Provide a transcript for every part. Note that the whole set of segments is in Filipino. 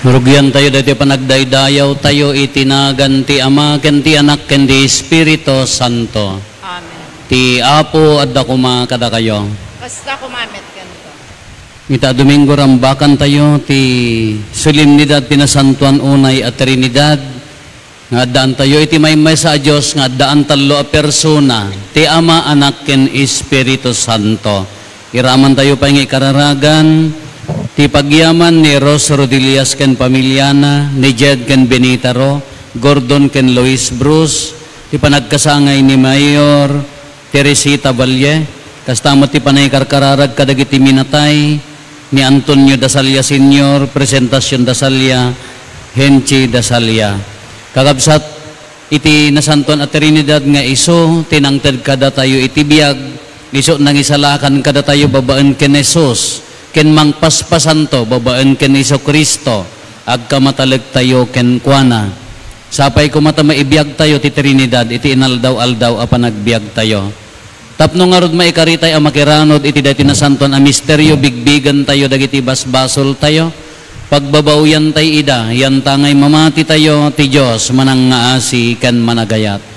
Marugyan tayo dati panagdaydayaw tayo itinagan ti Ama ken ti Anak ken ti Espiritu Santo. Amen. Ti Apo adda kuma kada kayo. Basta kumamet ganito. Ita Domingo rambakan tayo ti solemnidad pinasantuan unay at Trinidad. Nga addaan tayo iti maymay sa Dios nga addaan tallo a persona ti Ama, Anak ken Espiritu Santo. Iraman tayo pa nga ikararagan ti pagyaman ni Ros Rodilias ken pamilyana, ni Jed ken Benitaro, Gordon ken Luis Bruce, ti panagkasangay ni Mayor Teresita Valle, kastamot ti panay karkararag kadagiti minatay, ni Antonio Dasalya Sr., Presentasyon Dasalya, Henchi Dasalya. Kakabsat, iti nasantuan at Trinidad nga iso, tinangtad kada tayo iti biyag, iso nang isalakan kada tayo babaan ken Jesus, ken mangpaspasan to, babaan ken Iso Kristo, agkamatalag tayo ken kuana. Sapay kumata maibiyag tayo ti Trinidad, iti inaldaw-aldaw a panagbiag tayo. Tapno nga rod maikaritay a makiranod, iti dati na santon a misteryo, bigbigan tayo, dagiti basbasol tayo. Pagbabauyan tayo ida, yan tangay mamati tayo, ti Diyos, manang ngaasi ken managayat.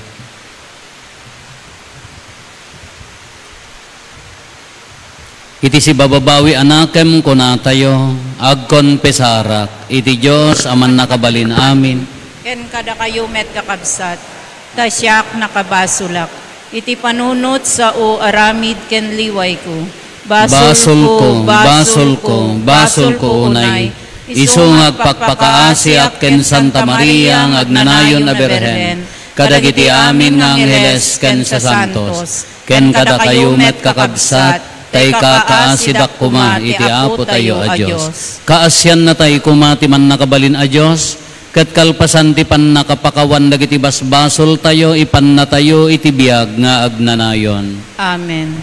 Iti si bababawi anakem kuna tayo, agkon pesarak, iti Diyos aman nakabalin amin. Ken kada kayo met kakabsat, tasyak nakabasulak, iti panunot sa o aramid ken liway ko. Basol ko unay, iso ngagpakpakaasi at ken Santa Maria ngagnanayon a Berhen, kadagiti amin ng Angeles ken sa Santos, ken kada kayo met kakabsat, tay kakaasidak kuma iti Apo tayo a Diyos. Kaasyan na tayo kuma ti man nakabalin a Diyos, ket kalpasan ti pannakapakawan dagiti basbasol tayo ipan na tayo iti biag nga agnanayon. Amen.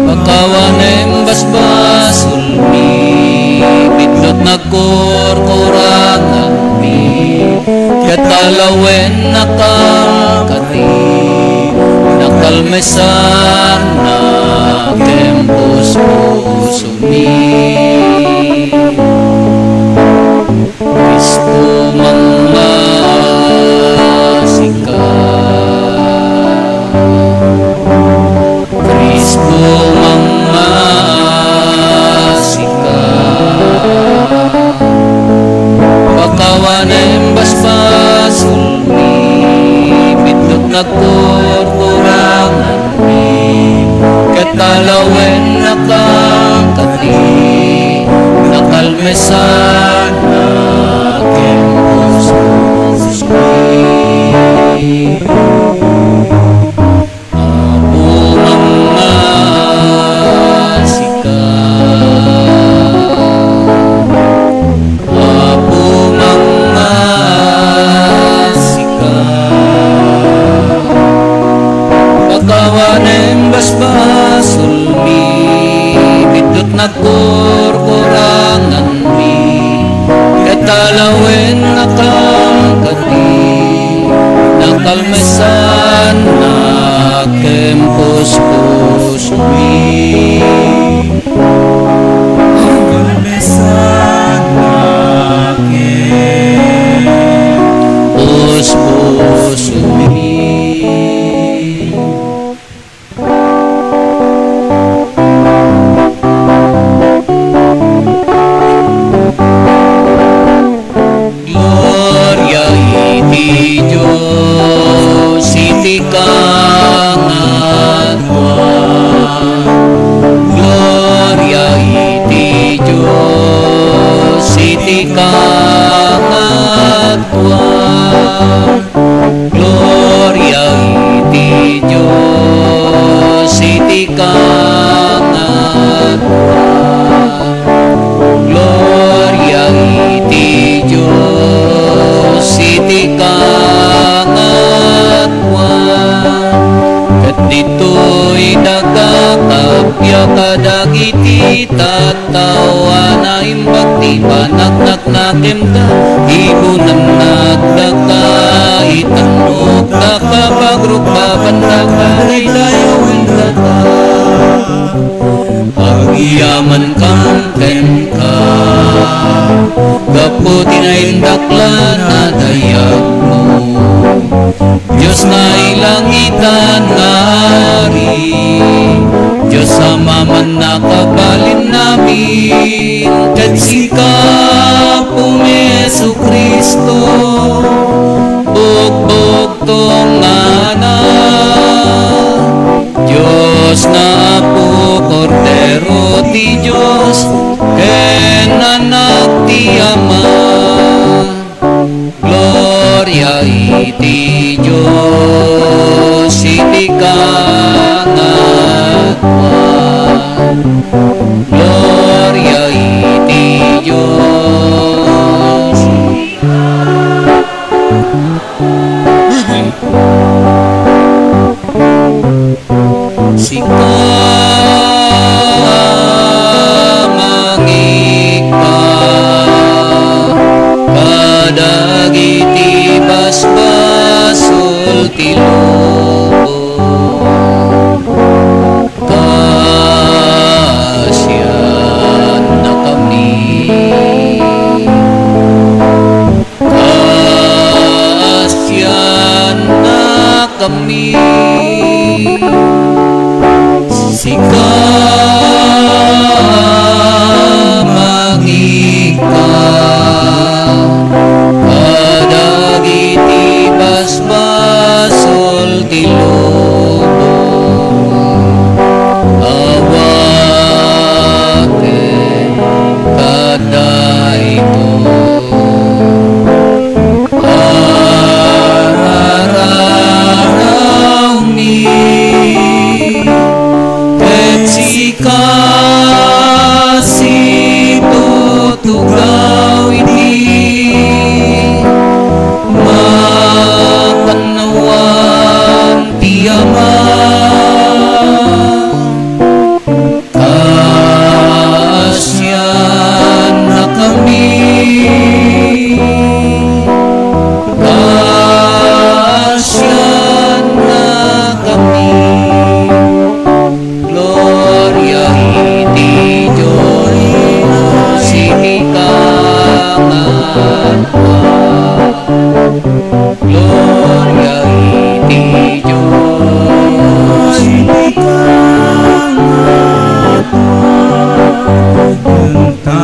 Pakawanem basbasul mi bidlot nagkurkurangan mi katalawen nakakati nakalmesan na kempus puso mi Kristo mga Kristo mga sika pakawanem basbasul mi bidlot nagkurkurangan mi katalawen nakakati nakalmesan na kempus puso mi basbasul mi bidlot nagkurkurangan mi katalawen nakakati nakalmesan na kempus puso mi nakalmesan na kempus puso mi. Gloria iti Diyos, iti kangatwa. Gloria iti Diyos, iti kangatwa. Gloria iti Diyos, iti kangatwa. Ket dito'y nagkakapya kadagiti tatawa na imbag ti panagnak na kemta ibunan nagdaka itanok nakapagruk babandaka idayawen data agyaman kang kenka gaputi na indakla na dayag mo Diyos na ilangitan ngari Diyos sa maman nakabalin namin ket sikapong Yesu Kristo bugbog tong anak Diyos na po Kordero ti Diyos ken anak ti Ama Gloria iti Diyos iti kangatwa Gloria iti Diyos sika mangika kadagiti basbasul ti lobo kasyan na kami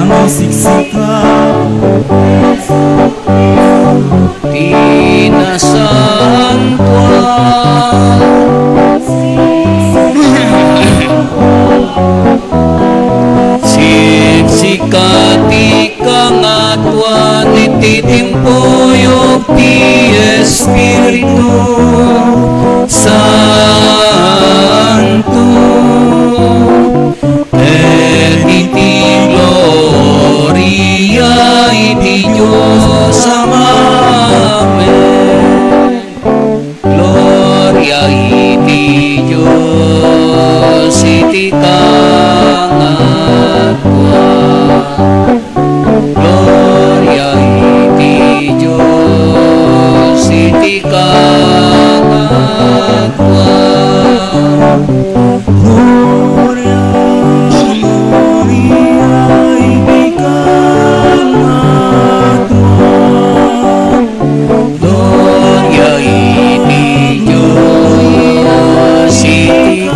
Ang siksika Siksikati kangatwan ititimpuyog ti Espiritu Santo iti gloria iti Diyos Amen. Gloria iti Diyos iti Gloria iti Diyos iti kangatwan. Gloria, Gloria iti kangatwan. Gloria iti Diyos iti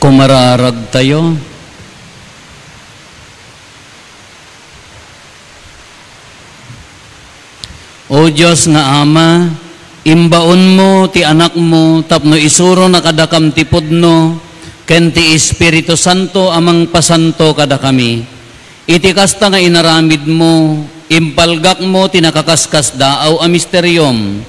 kumararag tayo. O Diyos nga Ama, imbaon mo ti anak mo tapno isuro na kadakam ti pudno ken ti Espiritu Santo amang pasanto kada kami. Iti kasta nga inaramid mo, impalgak mo ti nakakaskas daaw a misteryom.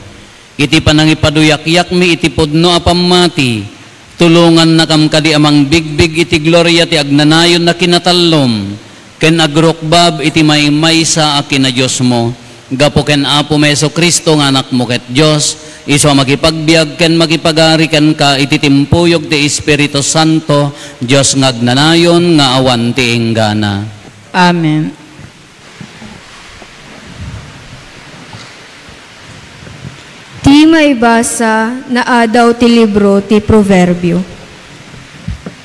Iti panangipaduyak-yak mi iti pudno a pammati. Tulungan na kam kadi amang bigbig iti gloria ti agnanayon na kinatallom ken agrokbab iti maysa a kina Dios mo gapo ken Apo Meso Kristo nga anak mo ket Dios iso makipagbiag ken makipagari ken ka iti timpuyog ti Espiritu Santo Dios nga agnanayon nga awan ti enggana. Amen. Ti maibasa na adaw ti libro ti Proverbio.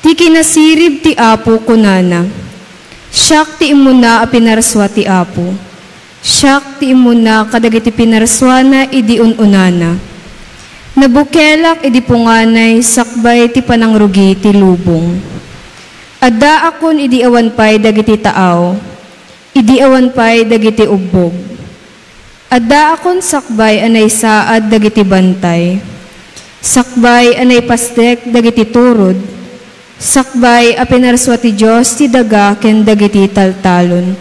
Ti kinasirib ti Apo kunana. Siak ti imuna a pinarswa ti Apo. Siak ti imuna kadagiti pinarswa na idi ununana. Nabukelak idi punganay sakbay ti panangrugi ti lubong. Adda akon idi awan pay dagiti taaw. Idi awan pay dagiti ubbog. Adda akon sakbay anay saad dagiti bantay. Sakbay anay pastek dagiti turod. Sakbay a pinarswa ti Diyos ti daga ken dagiti taltalon.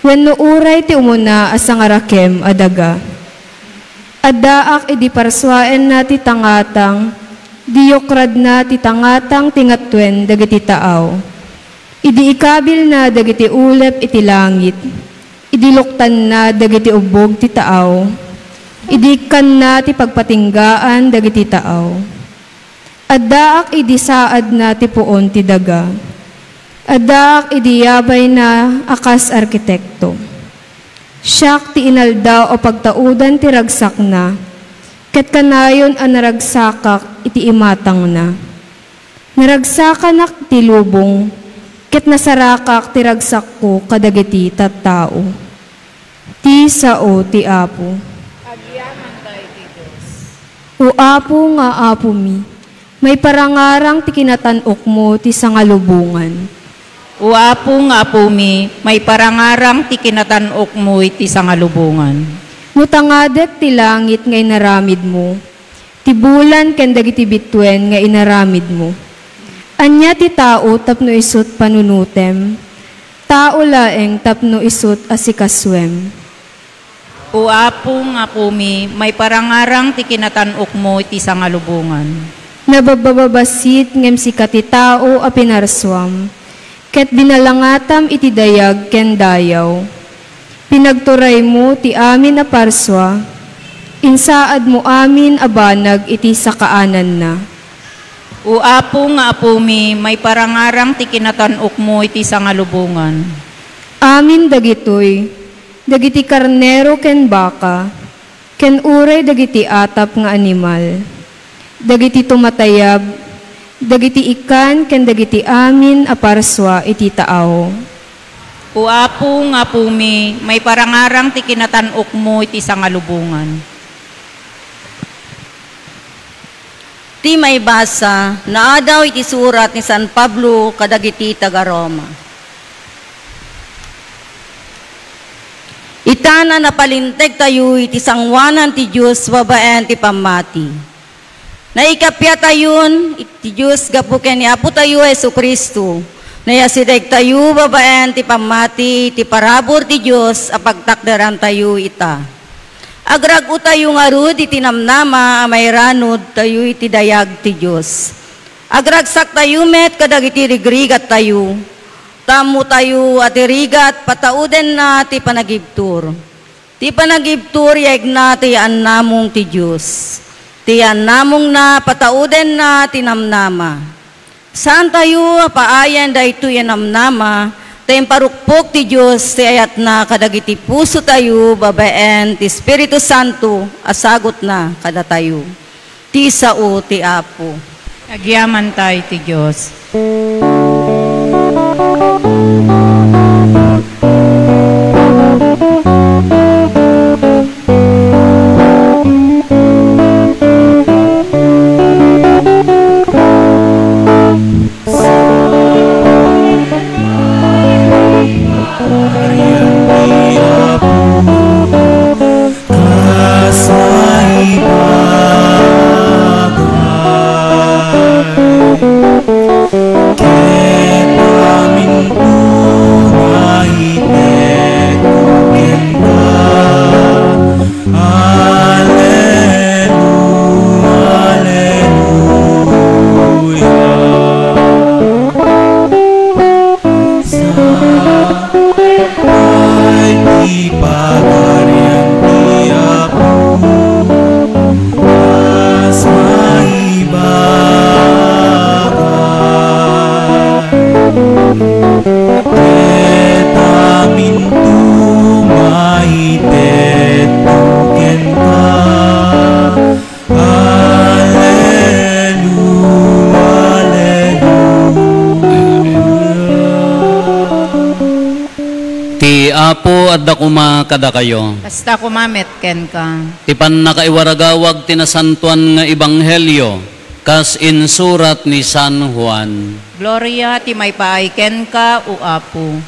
Wenno uray ti umuna as ngarakem a daga. Addaak idi parswaen na ti tangatang, diyokrad na ti tangatang tingatwen dagiti taaw. Idi ikabil na dagiti ulep iti langit. Idiluktan na dagiti ubog ti taaw. Idikan na ti pagpatinggaan dagiti taaw. Addaak idi saad na ti puon ti daga. Addaak idi yabay na akas arkitekto. Siak ti inaldaw o pagtaudan ti ragsak na. Ket kanayon a naragsakak iti imatang na. Naragsakanak ti lubong. Ket nasarakak ti ragsak ko kadagiti tattao. Ti sao ti Apo. Agyaman tayo ti Diyos. O Apo nga Apo mi, may parangarang ti kinatanok mo ti sangalubungan. O Apo nga Apo mi, may parangarang ti kinatanok mo iti sangalubungan. Mutangadet ti langit nga inaramid mo, ti bulan ken dagiti bitwen nga inaramid mo. Anya ti tao tapno isut panunutem, tao laeng tapno isut asikaswem. O Apo nga Apo mi, may parangarang ti kinatanok mo iti sangalubungan. Nabababasit ngem si kati tao a pinarswam, ket binalangatam iti dayag ken dayaw. Pinagturay mo ti amin a parswa, insaad mo amin a banag iti sakaanan na. O Apo nga Apo mi, may parangarang ti kinatanok mo iti sangalubungan. Amin dagitoy, dagiti karnero ken baka, ken uray dagiti atap nga animal. Dagiti tumatayab, dagiti ikan ken dagiti amin a parswa iti taaw. O Apo nga Apo mi, may parangarang ti kinatanok mo iti sangalubungan. Ti may basa, naa daw iti surat ni San Pablo kadagiti taga Roma. Itana napalinteg tayo iti sangwanan ti Diyos babaen ti pamati. Naikapya tayon iti Diyos gapuken ni Apo tayo Jesu Kristo. Nayasideg tayo babaen ti pamati ti parabor ti Diyos apagtakdaran tayo ita. Agrag tayo nga rod iti namnama amay ranod tayo iti dayag ti Diyos. Agragsak tayo met kadag iti rigrigat tayo. Tamo tayo at irigat patauden na ti panagibtur. Ti panagibtur yaig na ti annamong ti Diyos. Ti annamong na patauden na ti namnama. Saan tayo paayan da ito yan namnama, tayong parukpok ti Diyos, ti ayat na kadagiti puso tayo, babaen, ti Espiritu Santo, asagot na kada tayo. Ti sao, ti Apo. Agyaman tayo ti Diyos. Apo at dakuma kada kayo. Basta kumamet ken ka. Tipan nakaiwaragawag tinasantuan nga ebanghelyo kas in surat ni San Juan. Gloria ti may paay ken ka o Apo.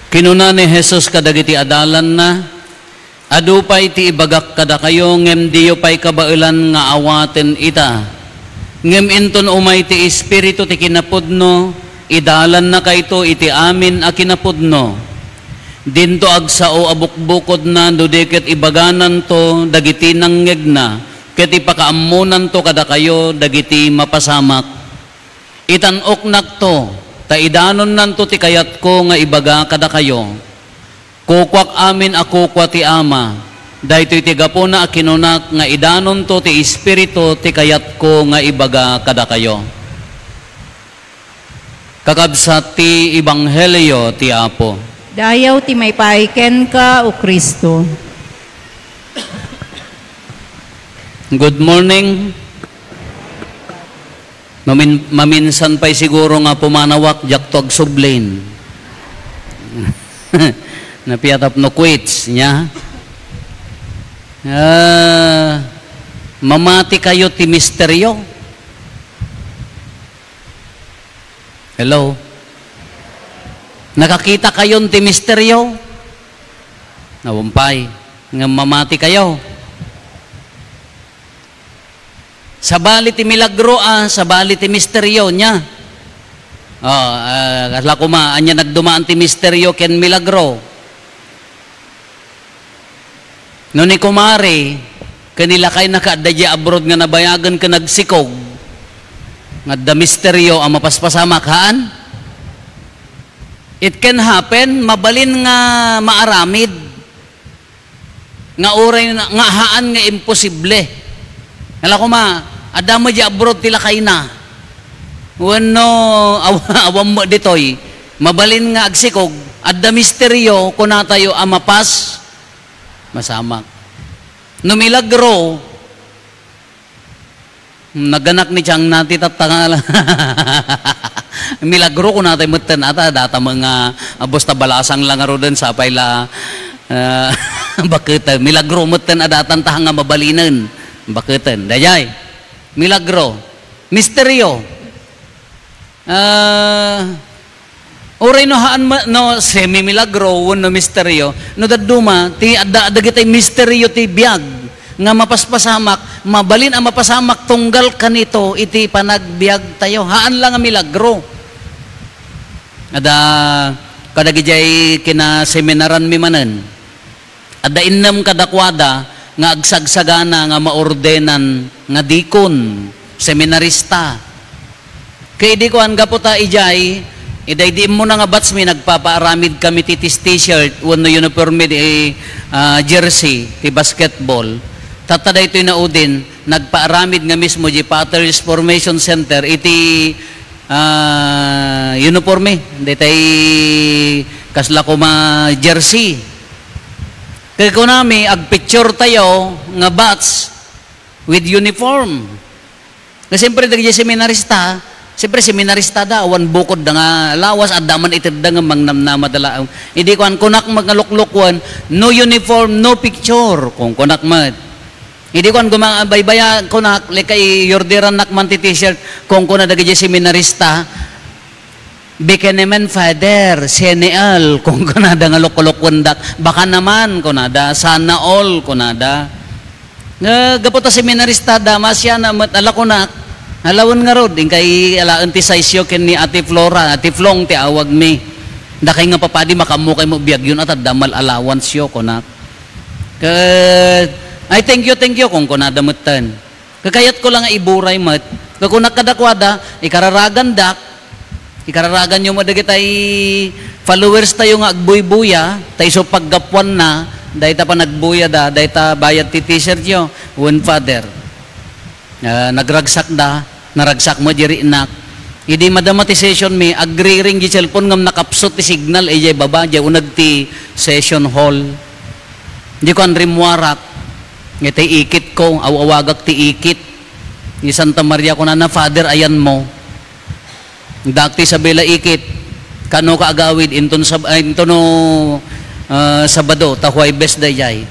Kinuna ni Jesus kadagiti adalan na, adu pay ti ibagak kada kayo, ngem diyo pay kabailan nga awaten ita. Ngem inton umay ti Espiritu ti kinapudno, idalan na kayto iti amin a kinapudno. Dinto agsao abukbukod na, dudeket ibaganan to, dagiti nanggeg na, ket ipakaamunan to kada kayo, dagiti mapasamak. Itanok nakto, ta idanon nanto ti kayat ko nga ibaga kada kayo. Kukwak amin ako kwa ti Ama, dahito iti gapo na akinunak nga idanon to ti Espiritu ti kayat ko nga ibaga kada kayo. Kakabsat ti Ebanghelyo ti Apo. Dayaw ti may paay ken ka o Kristo. Good morning. Maminsan pa'y siguro nga pumanawak jak to agsublain. Napiatap no quits niya. Mamati kayo ti misteryo. Hello? Nakakita kayo ti misteryo? Nawumpay. Nga mamati kayo. Sabali ti milagro sabali ti misteryo niya. Kasla kuma, anya nagdumaan ti misteryo ken milagro. No ni kumari, kanila kay nakaadya abroad nga nabayagan ka nagsikog. Nga da misteryo ang mapaspasamak haan. It can happen, mabalin nga maaramid. Nga oray nga haan nga imposible. Kala ko adamo di abroad tila kay na. Wano awam mo ditoy, mabalin nga agsikog, adda misteryo kuna tayo amapas, masamak. No milagro, naganak ni Chang nati tatangala. milagro ko natin mutan ata data mga basta balasang lang aro din sa payla bakit milagro mutan adatan tahang nga mabalinan bakit dayay milagro misteryo oray no haan no semi milagro no misteryo no daduma ti adda dagitay misteryo ti biag nga mapaspasamak, mabalin ang mapasamak tunggal kanito, iti panagbiag tayo. Haan lang ang milagro. Ada, kadagijay kinaseminaran mi manen. Ada innam kadakwada, nga agsagsagana, nga maordenan, nga dikon, seminarista. Kaya di ko ang gaputa ijay, iday di mo na nga batsmi, nagpapaaramid kami titis t-shirt, wano uniforme di jersey, ti basketball. Tatada ito'y naudin, nagpaaramid nga mismo di Potteries Formation Center, iti uniforme, di tayo kasla ko jersey. Kaya ko nami, agpicture tayo nga bats with uniform. Kasi siyempre, dagay seminarista, siyempre seminarista da, awan bukod da nga lawas, at daman itid da nga mangnamnamadala. Hindi ko kunak magnaluklukwan, no uniform, no picture, kung kunak mat. Hindi ko ang gumabaybaya ko na kay yorderan nakman ti t-shirt kung kuna dagay seminarista Bikenemen father seneal kung kunada nga lokolokwendak baka naman kunada sana all kunada gapota seminarista dama siya na ala kunak alawon nga rod kay alaan ti saysyo ken ni Ate Flora Ate Flong ti awag mi dakay nga papadi makamukay mo biag yun at damal allowance yo kunak ay, thank you kung kunadamutan. Kakayat ko lang nga iburay mat. Kakunak kadakwada, ikararagan nyo mo dagitay followers tayo nga agbuy-buya, tayo so paggapwan na, dahi ta pa nagbuya da, dahi ta bayad ti t-shirt yo, one father. Nagragsak da, naragsak mo diri inak. Hindi madama ti session mi, agri-ring di cellphone ngam nakapsot ti signal, jay baba, jay unag ti session hall. Di ko ang rimwarak. Ngiti ikit ko, awawagak ti ikit. Ni Santa Maria ko na Father, ayan mo. Dakti sa bela ikit. Kano ka agawid, inton Sabado, tahuay best day jay.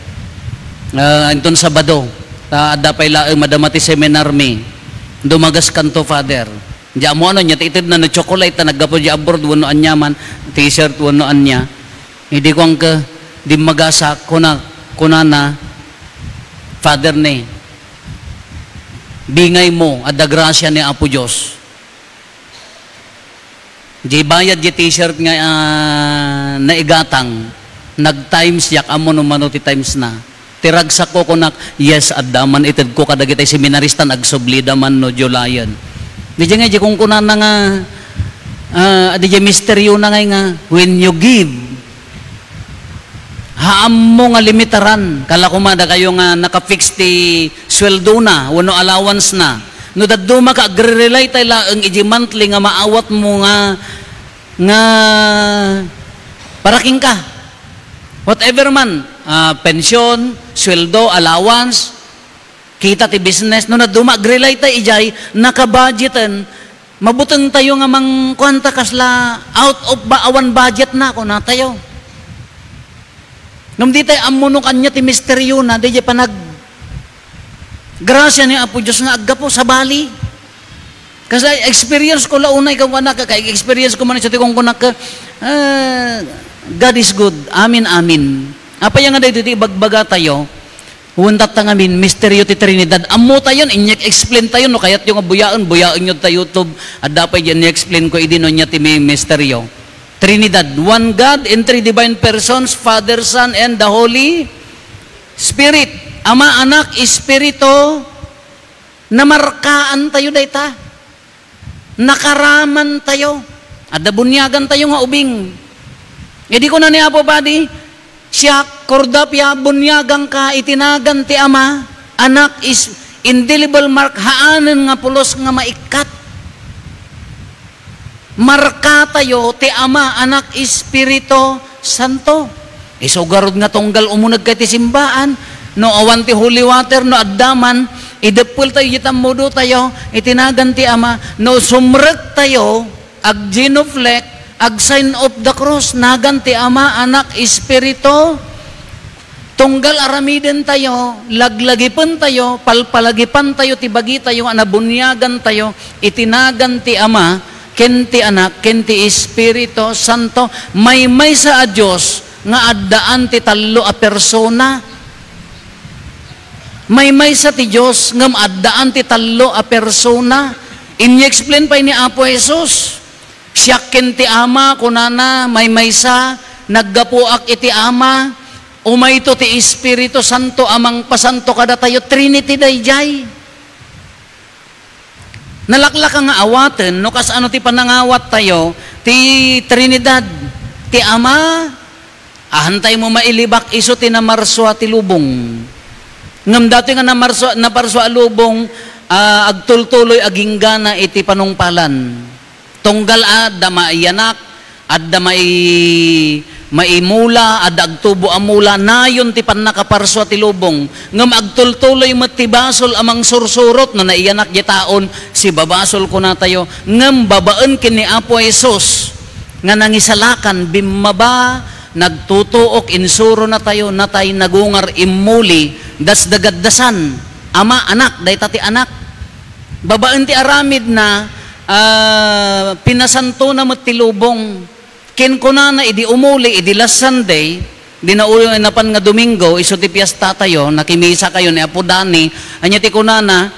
Inton Sabado, ada pay laeng madamati seminar mi. Dumagas kanto Father. Diya mo ano niya, titid na na chocolate, na naggapo di abroad, wano anyaman, t-shirt, wano anya. Hindi ko ang di magasa, kunana, Father ni, bingay mo at grasya ni Apo Diyos. Di bayad di t-shirt nga naigatang, nag-times yak amo no mano ti times na. Tiragsak ko kunak, yes, at daman itid ko kadagitay seminarista, nagsubli daman no Julayan. Di nga di kung kunan na nga, di misteryo na nga, when you give, haam mo nga limitaran. Kala ko mada kayo nga nakafix ti sweldo na, wano allowance na. No daduma ka, agre-relay tayo ang iji monthly nga maawat mo nga paraking ka. Whatever man, pensyon, sweldo, allowance, kita ti business, no naduma, agre-relay tayo ijay, nakabudgetan, mabutang tayo nga mang kwanta kasla, out of awan budget na, kung na tayo. Nung di tayo amunok anya ti misteryo na, di pa grasya ni Apo Diyos nga agga po sa bali. Kasi experience ko launay kung anak ka, experience ko man sa tikong kunak ka, God is good. Amin, amin. Apa yung nga dito, ibagbaga tayo, huntat ta ngamin, misteryo ti Trinidad. Amo tayo, inyek-explain tayo, no, kaya't yung buyaan nyo tayo YouTube, at dapat yan i-explain ko, idino niya ti may misteryo. Trinidad, one God in three divine persons, Father, Son, and the Holy Spirit. Ama, Anak, Espiritu, namarkaan tayo dayta. Nakaraman tayo. At dabunyagan tayo nga ubing. Hindi ko na ni Apo Padi, siya, kordapya, bunyagang ka, itinagan ti Ama, Anak is indelible mark, haanan nga pulos nga maikat. Marka tayo, ti Ama, Anak, Espiritu Santo. Isugarod nga tonggal umunag kay ti simbaan, no awan ti holy water, no addaman, idepul tayo, itam mudo tayo, itinagan ti Ama, no sumrek tayo, ag genuflect, ag sign of the cross, nagan ti Ama, Anak, Espiritu, tunggal aramiden tayo, laglagipan tayo, palpalagipan tayo, tibagi tayo, anabunyagan tayo, itinagan ti Ama, ken ti Anak, ken ti Espiritu Santo, may sa Diyos, nga addaan ti tallo a persona. May sa ti Diyos, nga addaan ti tallo a persona. Ini-explain pa ni Apo Jesus, siya ken ti Ama, kunana, may sa, naggapuak iti Ama, umayto ti Espiritu Santo, amang pasanto kada tayo, Trinity dayjay. Nalaklak nga awaten, no kas ano ti panangawat tayo, ti Trinidad, ti Ama, ahantay mo mailibak, iso ti namarswa ti lubong. Ngam dati nga naparswa lubong, agtultuloy aginggana iti panungpalan. Tunggal adda maiyanak, adda maimula, adda agtubo amula, nayon ti panakaparswa ti lubong. Ngam agtultuloy matibasol amang sursurot, no naiyanak di taon, si babasol ko na tayo. Ngam babaan kini Apo Jesus, nga nangisalakan, bimaba, nagtutuok, insuro na tayo, natay nagungar imuli, das dagaddasan, Ama, Anak, day tati Anak. Babaan ti aramid na, pinasanto na matilubong. Ken kunana idi umuli, idi last Sunday, di na ulo napan nga Domingo, iso ti piyesta tayo, nakimisa kayo ni Apo Dani, anya ti kunana,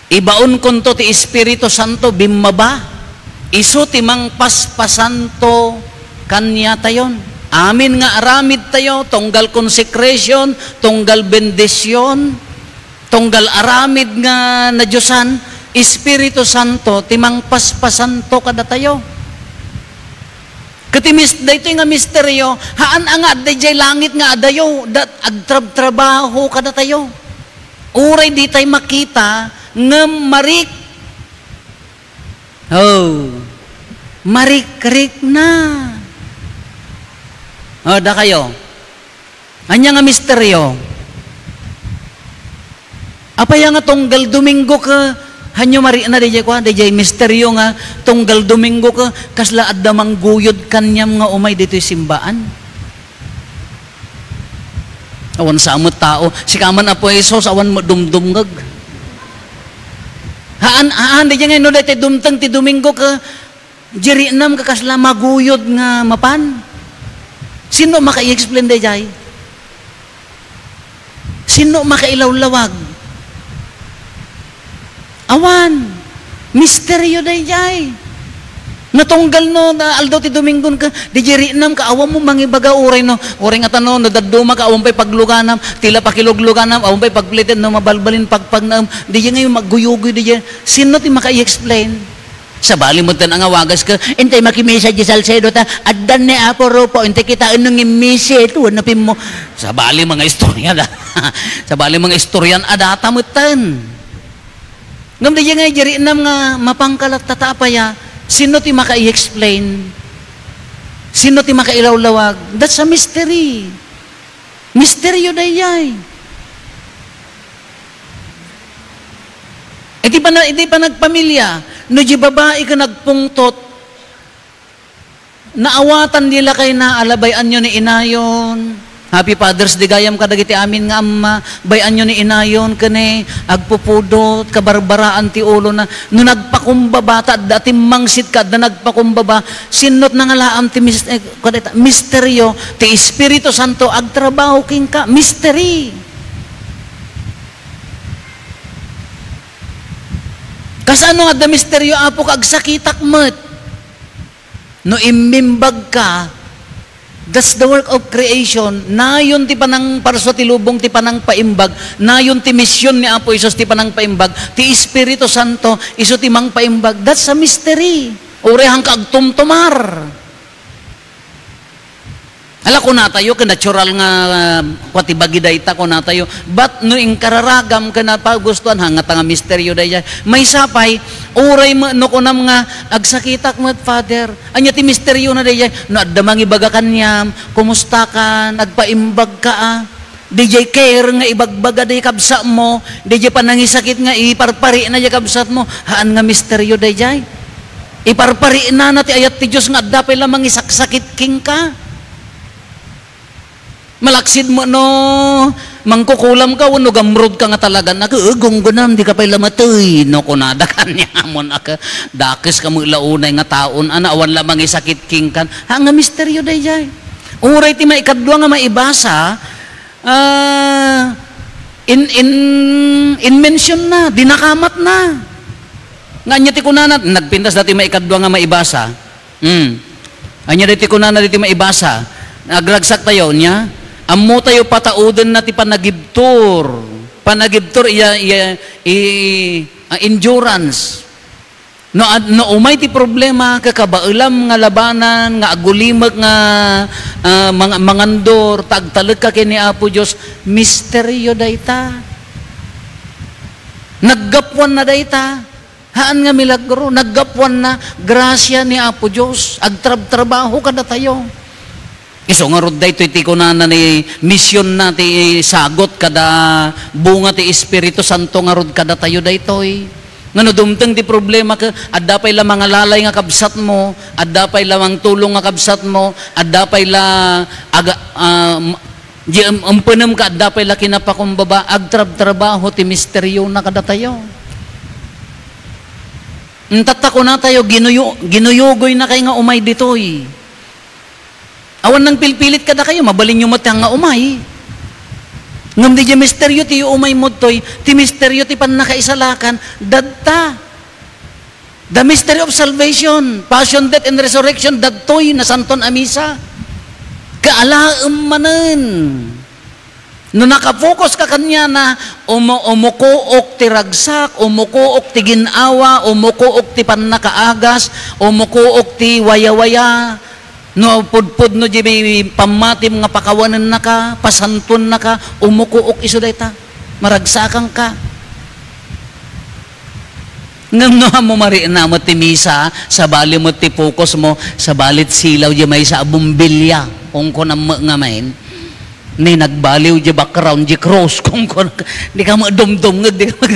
ibaon kunto ti Espiritu Santo, bimaba, iso ti mang paspasanto, kanya tayon. Amin nga aramid tayo, tunggal consecration, tunggal bendisyon, tunggal aramid nga na Diyosan, Espiritu Santo, timang paspasanto kada tayo. Katimis dayto nga misteryo, haan angad dayjay langit nga adayo, agtrabaho kada tayo. Uray di tay makita ngem marik. Oh. Marik-rik na. Oh, da kayo. Anya nga misteryo. Apaya nga tunggal Domingo ka, hanyo mari na DJ misteryo nga tunggal Domingo ka kasla adda mangguyod kanyam nga umay dito'y simbaan. Awan sa amot tao, si kaman Apo Jesus awan mo dumdumgag. Haan DJ nga no dito'y dumtang ti Domingo ka jiri nam ka kasla maguyod nga mapan. Sino maka-i-explain DJ? Sino makailawlawag? Awan, misteryo dayjay. Natunggal no, na aldaw ti Domingon ka, di jiri nam ka, awam mo mangibaga uray no, uray nga tanong, nadaduma ka, awam pa'y pagluganam, tila pakilugluganam, awam pa'y pagplitin no, mabalbalin pagpagnam, di jay ngayon magguyugoy, di jay, sino ti maka-i-explain? Sa bali mo tan ang awagas ka, intay makimisa di Salcedo ta, addan ni Apo Ropo, intay kita anong imisi, ito, napin mo. Sa bali mga istorya da, sa bali mga istoryan, adata mo tan. Ngam di nga jari nam nga mapangkalat tatapaya, sino ti maka-i-explain? Sino ti makailawlawag? That's a mystery. Misteryo dayay. Iti pa nagpamilya, no di babae ka nagpungtot, naawatan nila kay na alabayan nyo ni inayon, Happy Father's Day gayam kadagiti amin nga amma, bayan nyo ni inayon kani, agpupudot, kabarbaraan ti ulo na, no nagpakumbaba, dati mangsit ka, na nagpakumbaba, sinot na nga laam ti misteryo, ti Espiritu Santo, agtrabaho king ka, mystery. Kasano nga da misteryo, apo kagsakitak met, no imimbag ka, that's the work of creation. Nayon ti panang parso ti lubong ti panang paimbag. Nayon ti misyon ni Apo Isos ti panang paimbag. Ti Espiritu Santo iso ti mang paimbag. That's a mystery. Urehang kaagtumtumar. Ala ko na tayo, natural nga kwatibagi dayta ko na tayo. But no inkararagam ka na pagustuhan, hangat nga misteryo dayan. May sapay, uray mo, no ko nam nga, agsakitak mo, Father. Anya ti misteryo na dayan, no addamang ibaga kanyam, kumusta ka, nagpaimbag ka DJ care nga ibagbaga day kabsa mo, DJ panangisakit nga iparpari na day kabsat mo, haan nga misteryo dayan. Iparpari na nati ayat ti Diyos nga dapay lamang isaksakit king ka. Malaksid mo no, mangkukulam ka, wano gamrod ka nga talaga, nag-ugong-gunam, di ka pa'y lamatay, no, kunada ka niya, amon aka, dakis ka mo ilaunay nga taon, awan lamang isakit king kan, nga misteryo day jay. Uray ti maikadwa nga maibasa, in mention na, dinakamat na. Nga niya ti kunana, nagpintas dati maikadwa nga maibasa, anya dati kunana dati maibasa, nagragsak tayo niya, amo tayo pataudan na ti panagibtor. Panagibtor endurance. No umay ti problema kakabailam nga labanan nga agulimag nga mga mangandor tagtalag ka kini Apo Dios, misteryo dayta. Naggapwan na dayta. Haan nga milagro, naggapwan na grasya ni Apo Dios. Agtrabaho kada tayo. Iso nga rod day iti ko na ni mission na ti sagot kada bunga ti Espiritu Santo nga rod kada tayo daytoy. Ngano dumteng ti problema ka addapay la mga lalay nga kabsat mo, addapay lamang tulong nga kabsat mo, addapay la ampenem ka addapay la kinapakumbaba agtrabaho ti misteryo na kada tayo. Ntatako na tayo ginuyugoy na kay nga umay ditoy. Awan nang pilpilit kada kayo, mabalin nyo matang nga umay. Ngam di misteryo ti umay mo to'y, ti misteryo ti pan nakaisalakan, dadta. The mystery of salvation, passion, death, and resurrection, dadtoy na santon amisa. Kaalaam manen. No nakafocus ka kanya na umukuok ti ragsak, umukuok ti ginawa, umukuok ti pan nakaagas, umukuok ti waya-waya, no pudpud no di pamatim nga pakawanan na ka, pasanton na ka, umukuok iso dayta, maragsakan ka. Ngam no mo mariin na mo ti misa, sa bali mo ti focus mo, sa balit silaw di may sa bumbilya, kung ko na nga main, ni nagbaliw di background di cross, kung ko di ka madumdumngag, di ka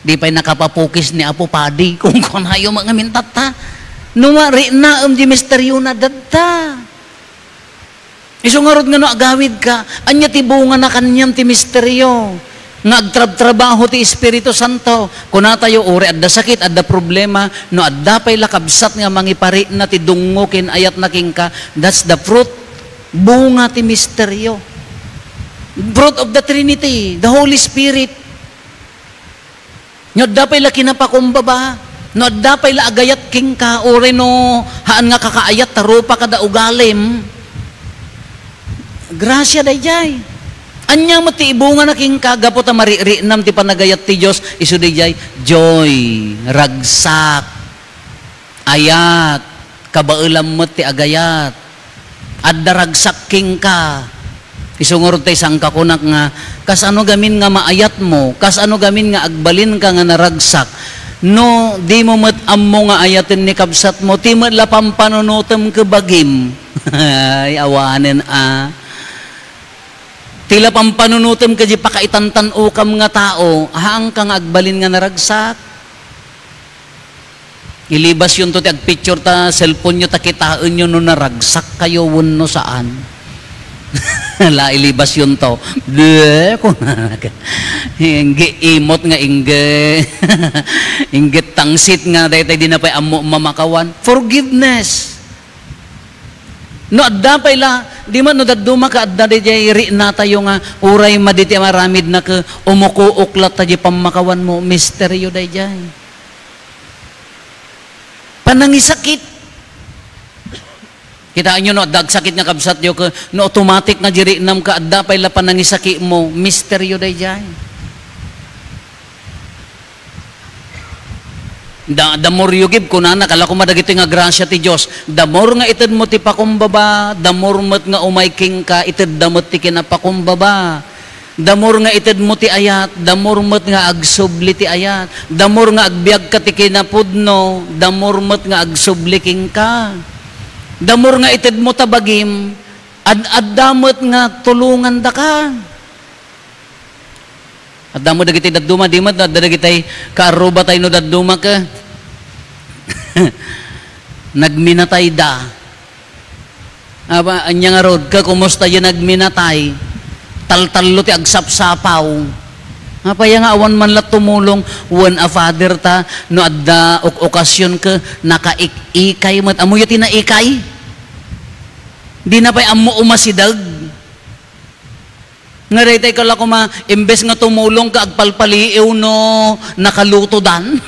di pa'y nakapapukis ni Apo Padi kung kunayo mga mintata. Numari na di misteryo na dadta. Isungarod nga no agawid ka, anya ti bunga na kanyang ti misteryo. Nga agtrab-trabaho ti Espiritu Santo. Kuna tayo uri adda sakit, adda problema, no adda pa'y lakabsat nga mangipari na ti dungukin ayat na king ka. That's the fruit. Bunga ti misteryo. Fruit of the Trinity, the Holy Spirit. No dapay la kinapakumbaba, no dapay la agayat king ka, ore no haan nga kakaayat tarupa kada ugalim. Grasya dayjay. Anya mo ti ibunga na king ka, gapo ta mariri-nam ti panagayat ti Dios, isu dayjay joy, ragsak, ayat, kabailam mo ti agayat, adda ragsak king ka. Isungurod tayo sang kakunak nga, kas ano gamin nga maayat mo, kas ano gamin nga agbalin ka nga naragsak, no, di mo matam mo nga ayatin ni kabsat mo, ti mo lapang panunutam ka bagim. Ay, awanin Tila pang panunutam ka di pakaitantan ukam nga tao, haang ka nga agbalin nga naragsak. Ilibas yun to, ti agpicture ta, cellphone nyo, takitaan nyo no naragsak kayo, wun no saan. La ilibas yun to. Ingge imot nga ingge. Ingge tangsit nga daytay di na pay amo mamakawan. Forgiveness. No adda pay la di man no daduma ka adda di ri na tayo nga uray maditi maramid na ka umukuok lat tayo pamakawan mo misteryo dayjay. Panangisakit. Kitaan nyo no, dag sakit nga kabsat nyo ka, no automatic nga jiri nam ka, adda pa'y lapan nangisaki mo, misteryo day jay. The more you give, kunana, kala ko madagito nga grasya ti Diyos, the more nga itad mo ti pakumbaba, the more mat nga umaiking ka, itad damot ti kinapakumbaba. The more nga itad mo ti ayat, the more mat nga agsubli ti ayat, the more nga agbiag ka ti kinapudno, the more mat nga agsubli king ka. Damor nga ited mo tabagim, ad-damot nga tulungan da ka. At damo dagiti dadduma, di mat dagiti kaaruba tayo no dadduma ka. Nagminatay da. Aba, anya nga rod ka, kumusta yung nagminatay? Taltalo ti agsapsapaw. Paya nga awan man lat tumulong, wan a father ta, no adda okasyon ka, nakaik-ikay mat. Amo yung tinaikay? Di na pa'y amo umasidag. Nga rin tayo kala ko imbes nga tumulong ka, agpalpaliiw no, nakaluto dan.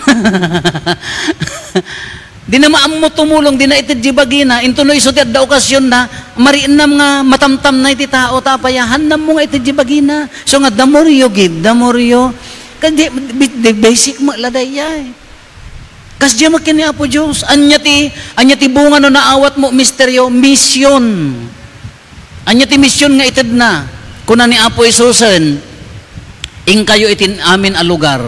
Di na maamo tumulong, di na itid jibagina, into no iso ti adda okasyon na, mariinam nga matamtam na iti tao, tapayahan na mo nga itid jibagina. So nga, damoryo, give, damoryo. Kasi basic mo, ladaya eh. Kas diya magkini Apo Diyos, anya ti bunga no naawat mo, misteryo, misyon. Anya ti misyon nga itid na. Kuna ni Apo Isusen, ing kayo itin amin a lugar.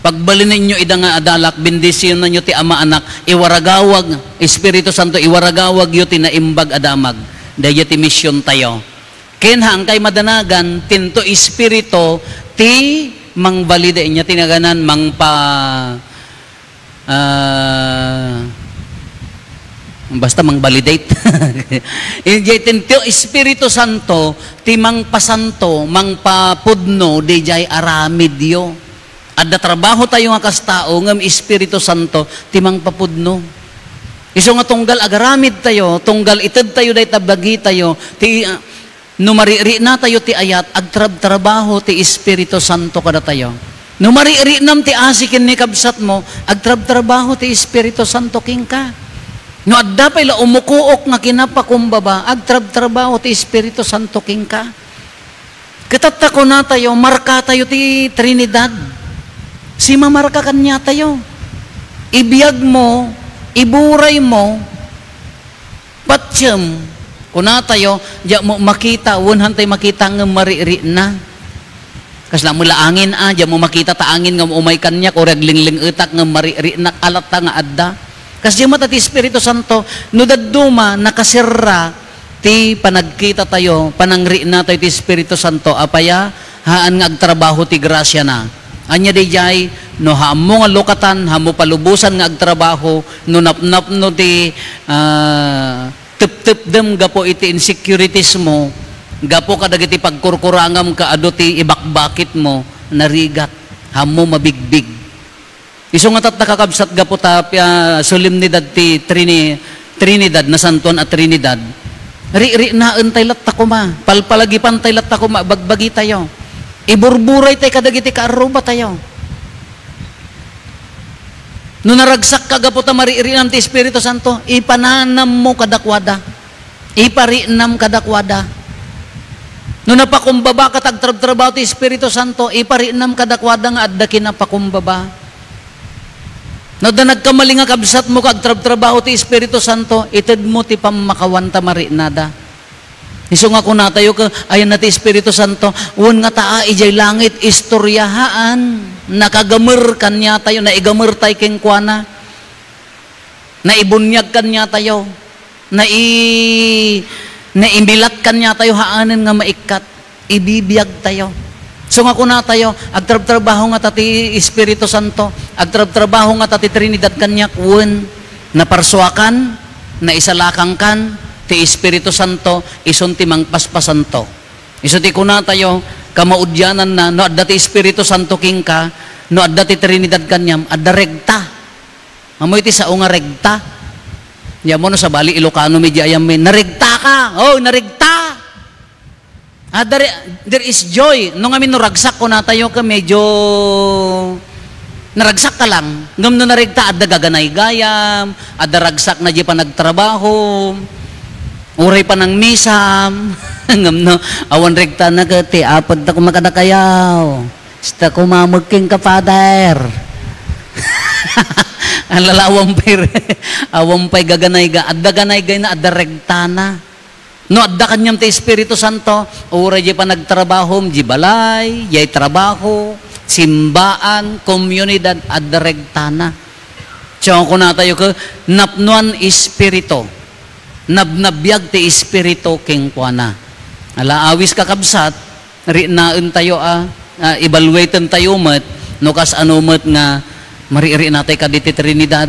Pagbalin ninyo ida nga adalak, bendisyon ninyo ti ama anak, iwaragawag, Espiritu Santo, iwaragawag yo ti naimbag adamag. Daya ti misyon tayo. Kenhang kay madanagan, tinto Espiritu, ti mangbalide niya, tinaganan, basta mang-validate. Tinto Espiritu Santo, ti mangpasanto, mangpapudno, di jay aramidyo. Adda trabaho tayo nga kastao, ngam Espiritu Santo, ti mangpapudno. Iso nga tunggal agaramid tayo, tunggal ited tayo, day tabagi tayo, ti numariri na tayo ti ayat, agtrab-trabaho ti Espiritu Santo kada tayo. Numariri nam ti asikin ni kabsat mo, agtrab-trabaho ti Espiritu Santo king ka. No adda pay la umukuok nga kinapakumbaba, agtrab-trabaho ti Espiritu Santo king ka. Katatako na tayo, marka tayo ti Trinidad. Si mamarka kanya tayo. Ibiyag mo, iburay mo, patsyam, kuna tayo, diya mo makita, unhan tayo makita nga mariri na. Kasla mo laangin diya mo makita taangin nga umay kanya, kurag lingling utak nga mariri na, alata nga adda. Kasi yung mata ti Espiritu Santo, no dadduma, nakasirra, ti panagkita tayo, panangri na tayo ti Espiritu Santo, apaya, haan nga agtrabaho ti grasya na. Anya di jay, no haamo nga lokatan, haamo palubusan nga agtrabaho, no napnap no ti tip dem gapo iti insecurities mo, gapo kadagiti pagkurkurangam ka ado ti ibakbakit mo, narigat, haamo mabigbig. Iso nga tatakakabsat gapo tapya solemnidad ti Trinidad na Santuan at Trinidad. Ri na entay latta ko ma. Palpalagi pantay latta ko ma. Bagbagi tayo. Iburburay tayo kadagiti kaaruba tayo. No naragsak ka gapo ta maririnam ti Espiritu Santo, ipananam mo kadakwada. Iparinam kadakwada. No napakumbaba ka tagtrabaho ti Espiritu Santo, iparinam kadakwada nga adda kinapakumbaba. No da nagkamali nga kabsat mo kag trabaho ti Espiritu Santo, ited mo ti pamakawanta marinada. Iso nga kuna tayo ka ayan na ti Espiritu Santo, won nga taa ijay langit istoryahaan, nakagamer kanya tayo, naigamer tayo king kuana. Naibunyag kanya tayo, naimbilat kanya tayo haanen nga maikat, ibibiyag tayo. So nga kuna tayo, agtrabaho nga tati Espiritu Santo, agtrabaho nga tati Trinidad kanyak, wen, naparswakan, naisalakang kan, ti Espiritu Santo, ison ti mangpaspasanto. Iso ti kuna tayo, kamaudyanan na, no adda ti Espiritu Santo king ka, no adda ti Trinidad kanyam, adda regta. Amoy ti sao nga regta. Yan mo no sa Bali, Ilocano, medya ayamin, naregta ka, oh, naregta. There is joy. Nung amin ragsak ko na tayo ka medyo naragsak ka lang. Ngam no narigta, adda gaganay gayam, adda ragsak na di pa nagtrabaho, uray pa ng misam. Ngam no, awan regta na ka, ti apad na kumakadakayaw. Sta kumamagking ka, Father. Ang lalawang pay gaganay ga, adda ganay gay na, adda regta na. No, adda kanyam ti Espiritu Santo, uray di pa nagtrabaho, di balay, yay trabaho, simbaan, komunidad, adda regtana. Tiyan ko na tayo ka, napnuan Espiritu, nabnabiyag ti Espiritu king kuana. Ala, awis kakabsat, rinaan tayo evaluaten tayo met, no kas ano met nga, mariri natay ka diti Trinidad.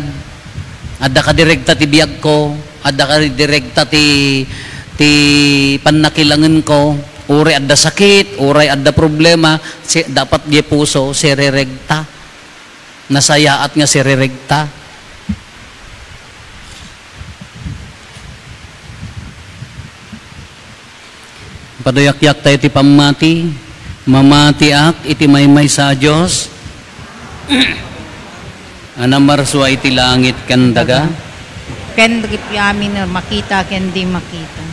Adda ka direkta ti biyag ko, adda ka direkta ti panakilangan ko, uri adda sakit, uri adda problema, dapat di puso, sireregta. Nasayaat nga sireregta. Padoyak-yak tayo ti pamati, mamati ak, iti maymay sa Diyos. Anamarswa iti langit kandaga. Ken amin na makita, ken di makita.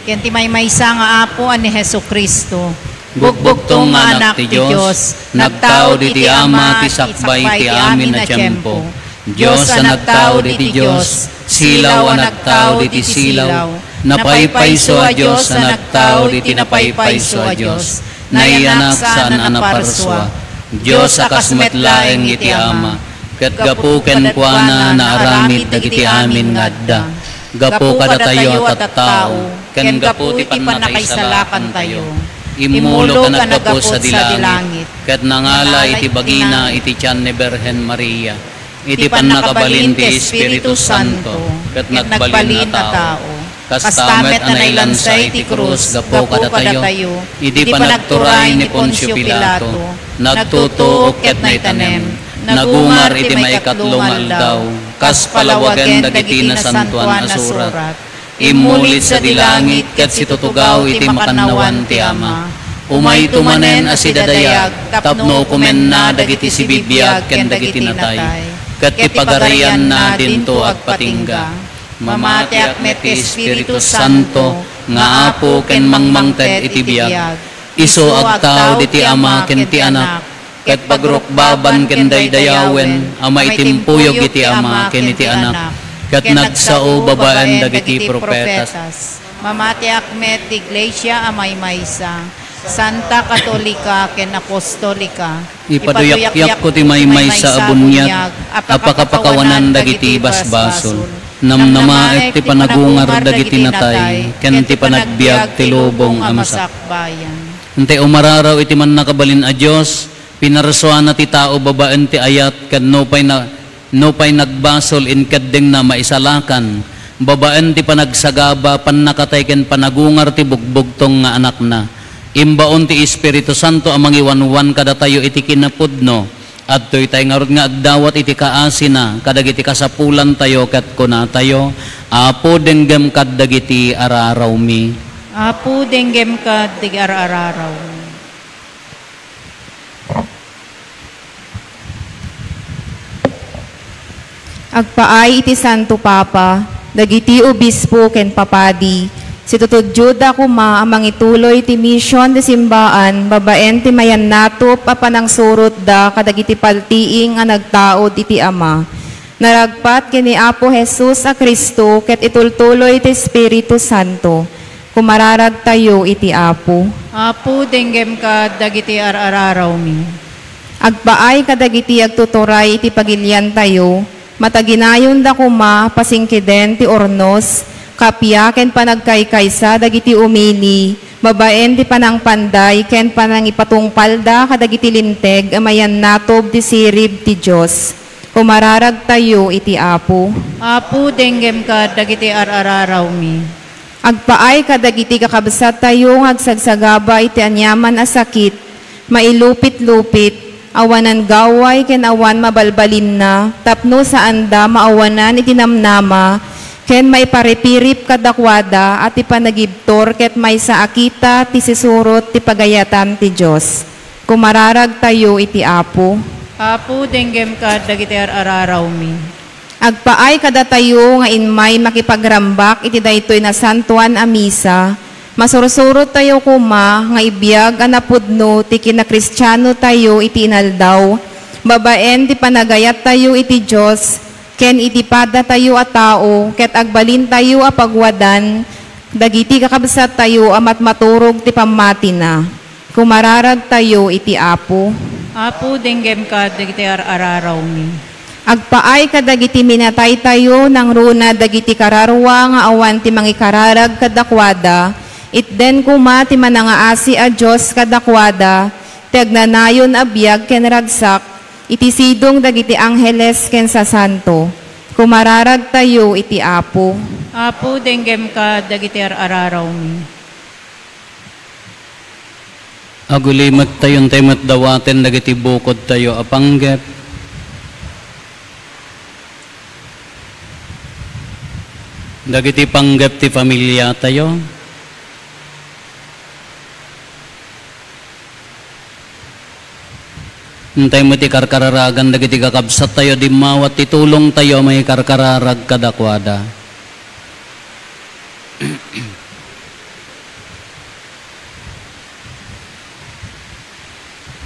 Ken ti maymaysa nga apo ani Hesu Kristo. Bugbugtong nga anak ti Diyos, nagtao di ti Ama ti sakbay ti amin na tiyempo. Diyos ang nagtao di ti Diyos, silaw ang nagtao di ti silaw. Napaypayso a Diyos ang nagtao di ti napaypayso a Diyos. Nayanak saan anaparswa. Diyos akasmet laeng iti Ama. Ket gapu ken kuana na aramid dagiti amin ngadda. Gapu kada tayo at tao, ken gapu ti panakaisalakan tayo. Imulo ka naggapu sa dilangit, ket nangala iti bagina iti tiyan ni Birhen Maria. Iti panakabalin ti Espiritu Santo, ket nagbalin na tao. Kastamet anay lansay ti krus, gapu kada tayo. Iti panagturay ni Poncio Pilato, nagtutuok ket naitanem. Nagungar iti maikatlong aldaw, kas palawagan dagiti na santuan na surat. Imulit sa dilangit, ket situtugaw iti makanawan ti Ama. Umay tumanen as idadayag, tapno kumen na dagiti sibibiyag, ken dagiti natay. Ket ipagarian na dinto agpatingga. Mamati akmet ti Espiritu Santo, nga apo ken mangmangted iti biyag. Iso agtaw diti Ama ken ti Anak, ket pagrukbaban ken daydayawen, ama itimpuyog iti Ama ken iti Anak, ket nagsao babaen dagiti propetas. Mamati akmet ti Iglesia amay maysa, Santa Katolika ken Apostolika. Ipaduyak-yak ko ti maymay sa abunyag, apakapakawanan dagiti basbasol. Namnamaet ti panagungar dagiti natay, ken ti panagbiag ti lubong amasakbayan. Ente umararaw iti man nakabalin a Diyos, pinarsuan na ti tao babaen ti ayat, ken no pay nagbasol in kaddeng na maisalakan. Babaen ti panagsagaba, pannakatay ken panagungar ti bugbugtong nga anak na. Imbaon ti Espiritu Santo amang iwanwan kada tayo iti kinapudno. At to'y tayo nga nga agdawat iti kaasina, kadagiti kasapulan tayo ket kuna tayo. Apo denggem kadagiti araraw mi. Apo denggem kadagiti araraw. Agpaay iti Santo Papa, dagiti obispo ken papadi, si tutudjuda kuma amang ituloy ti mission ti simbaan, babaen ti mayan natop apanang surot da kadagiti paltiing nga nagtaod iti Ama. Naragpat kini Apo Jesus a Kristo ket itultuloy ti Espiritu Santo. Kumararag tayo iti Apo. Apo denggem kadagiti araraw mi. Agpaay kadagiti agtuturay iti pagilian tayo, mataginayon da kuma pasingkiden ti ornos, kapya ken panagkaykaysa dagiti umili, babaen ti panangpanday ken panangipatungpalda kadagiti linteg amayan natob ti sirib ti Dios. Kumararag tayo iti Apo. Apo denggem kadagiti araraw mi. Agpaay kadagiti kakabsat tayo agsagsagaba iti anyaman a sakit, mailupit-lupit, awanan gaway ken awan mabalbalin na, tapno sa anda maawanan iti namnama, ken may paripirip kadakwada at ipanagibtor ket may sa akita ti sisurot ti pagayatan ti Dios. Kumararag tayo iti Apo. Apo denggem kadagiti araraw mi. Agpaay kada tayo nga inmay makipagrambak iti daytoy na santuan a misa, masursurot tayo kuma nga ibiyag anapudno ti kinakristyano tayo iti inaldaw, babaen ti panagayat tayo iti Dios, ken iti pada tayo a tao, ket agbalin tayo a pagwadan, dagiti kakabsat tayo amat maturog ti pamati na. Kumararag tayo iti Apo. Apo denggem kadagiti araraw mi. Agpaay kadagiti minatay tayo nang runa dagiti kararwa nga awan ti mangikararag kadakwada, itden kuma ti manangaasi a Dios kadakwada, ti agnanayon a biag ken ragsak, iti sidong dagiti angheles ken sasanto, kumararag tayo iti Apo. Apo, denggem ka, dagiti araraw mi. Agulimat tayon tayo matdawaten dagiti bukod tayo apanggep. Dagiti panggep ti pamilya tayo. Hintay mo ti karkararagan dagiti kakabsat tayo di mawat ti tulong tayo may karkararag kadakwada.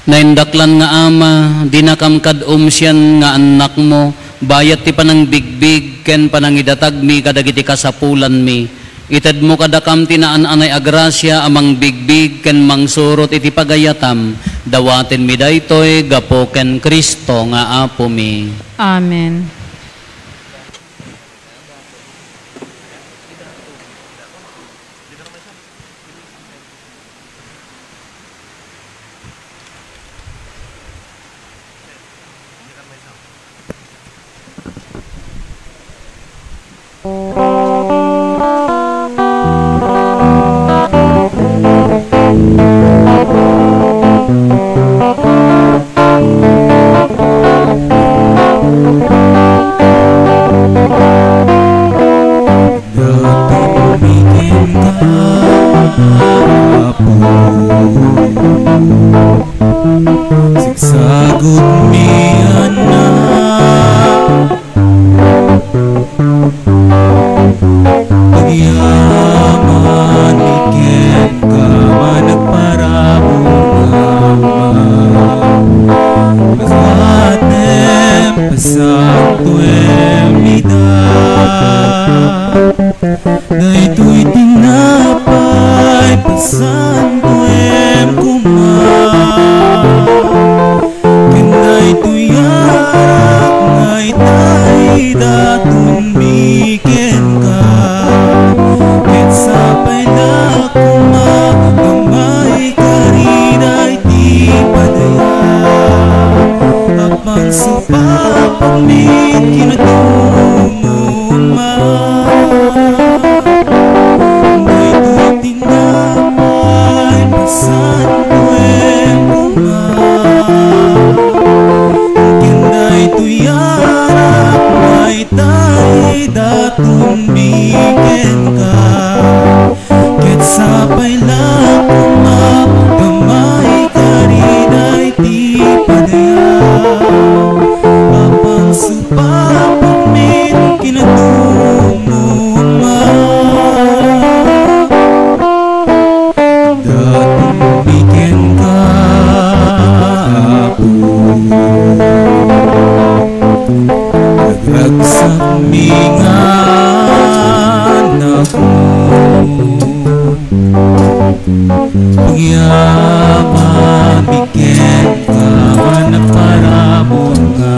Naindaklan nga ama, dinakamkad siyan nga anak mo, bayat ti panang bigbig, ken panang idatag mi kadagiti kasapulan mi. Ited mo kadakam tinaan-anay agrasya amang bigbig, ken mangsurot iti pagayatam, dawaten mi daytoy gapo ken Kristo nga Apo mi. Amen. Sigsagod mi anak, pagyaman iken ka managparabong Basatem pasanto emida, daytoy tinapay pasanto em kenday tuyarak ngay tay datun biken ka, ket sapay na kumay kariday ti padaya, apang supapamit kinatumuma, daytoy tinapay pasanto em tuyarak may tay datun biken ka, ket sapay lakuma gamay kariday ti padaya, apang supapamit kinatumuma, datun biken ka Apo. Nagragsak mi nga anak mo, pagyaman biken ka manaparabon nga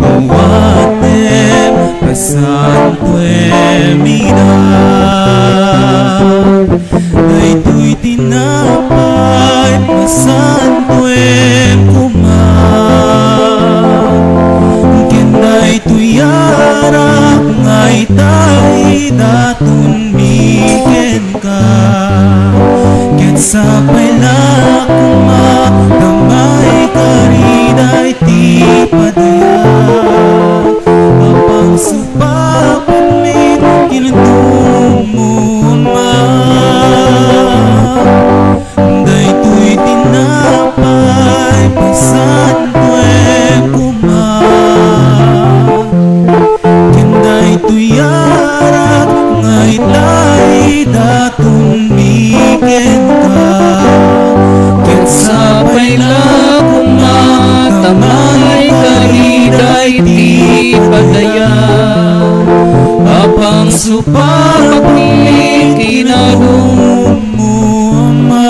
awatem pasanto emida, daytoy tinapay pasanto em tuyarak ngay tay datun biken ka, ket sapay lakuma gamay kariday ti padaya, apang supapamit kinatumuma, daytoy tinapay pasanto em tuyarak ngay tay datun biken ka, ket sapay lakuma tamay kariday ti padaya, apang supapamit kinadumuma.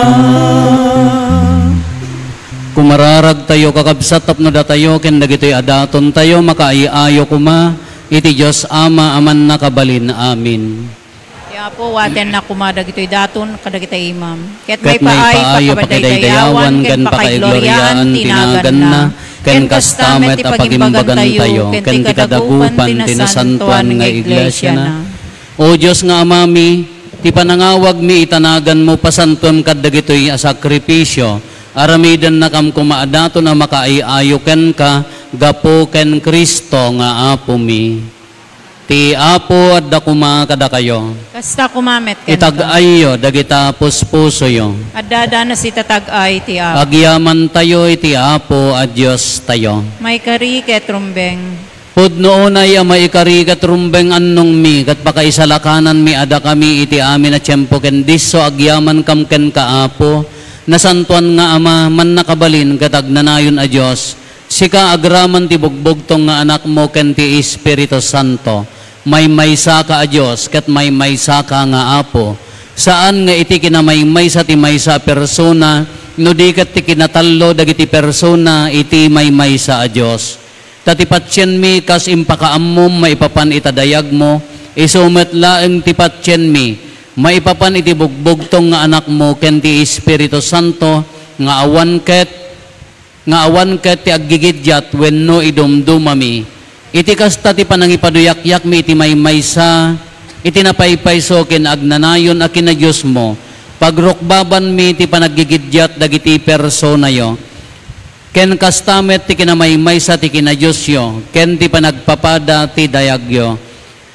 Kumararag tayo kakabsat tapno datayo ken dagitoy adaton tayo makaiayo kuma iti Dios Ama aman nakabalin. Amin. Apo, waten na kumadag ito'y daton, kadag ito'y imam. Ket Ket may paayo pakidaydayawan, ken pakaigloriaan, tinagan na, ken kastamet apagimbagan tayo, ken kitadagupan, tinasantuan nga iglesia na. O Diyos nga amami, ti panangawag mi itanagan mo pasantuan kadag ito'y sakripisyo, aramidan na kam kumaadato na makaiayo ken ka, gapo ken Kristo nga apo mi. Ti apo at dakuma kada kayo. Kasta kumamet ken Itag-ayo, dagita puspuso yo. Adada na si tatag-ay ti Apo. Agyaman tayo iti apo at Diyos tayo. May kari ket rumbeng. Pudno unay may ikari kat rumbeng annong mi, kat pakaisalakanan mi ada kami iti amin at tiyempo ken diso agyaman kam ken kaapo, nasantuan nga ama man nakabalin kat agnanayon a Diyos, sika agraman ti bugbugtong nga anak mo ken ti Espiritu Santo, may maysa ka a Diyos, kat may maysa ka nga apo, saan nga iti kinamay-maysa ti maysa persona, no di kat ti kinatallo dagiti persona, iti may-maysa a Diyos. Tatipatsyen mi kas impakaamom maipapan itadayag mo, isumet laeng tipatsyen mi, maipapan iti bugbugtong nga anak mo ken ti Espiritu Santo, nga awan ket ti aggigidyat wenno idumdumami. Iti kasta ti panangipaduyakyak mi iti maymaysa, iti napaypayso ken agnanayon a kina Diyos mo, pagrukbaban mi ti panaggigidyat dagiti persona yo, ken kastamet ti kinamaymaysa ti kina Diyos yo, ken ti panagpapada ti dayagyo.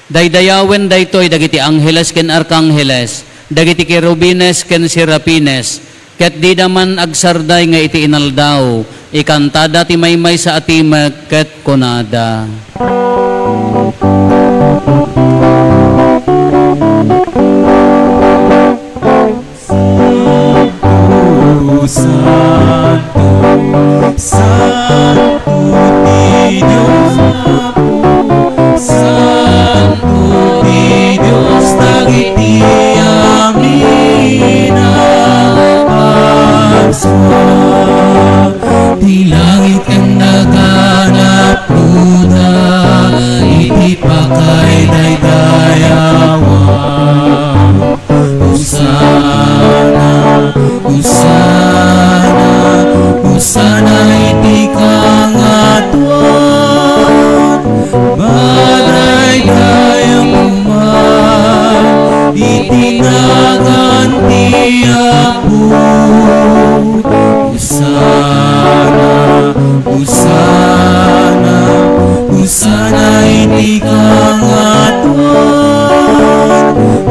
Daydayawen daytoy dagiti angheles ken arkangheles, dagiti kerubines ken serapines, ket di daman agsarday nga iti inaldaw, ikantada ti maymaysa ati ket kunada. Santo, Santo di Diyos Apo, Santo di Diyos dagiti amin agpaswa, di langit ken naganap luda, iti pakay daydayawan, Hosana, Hosana, Hosana iti kangatuan, badaydayan uman, iti naganti apo. Hosana, Hosana, Hosana iti kangatuan,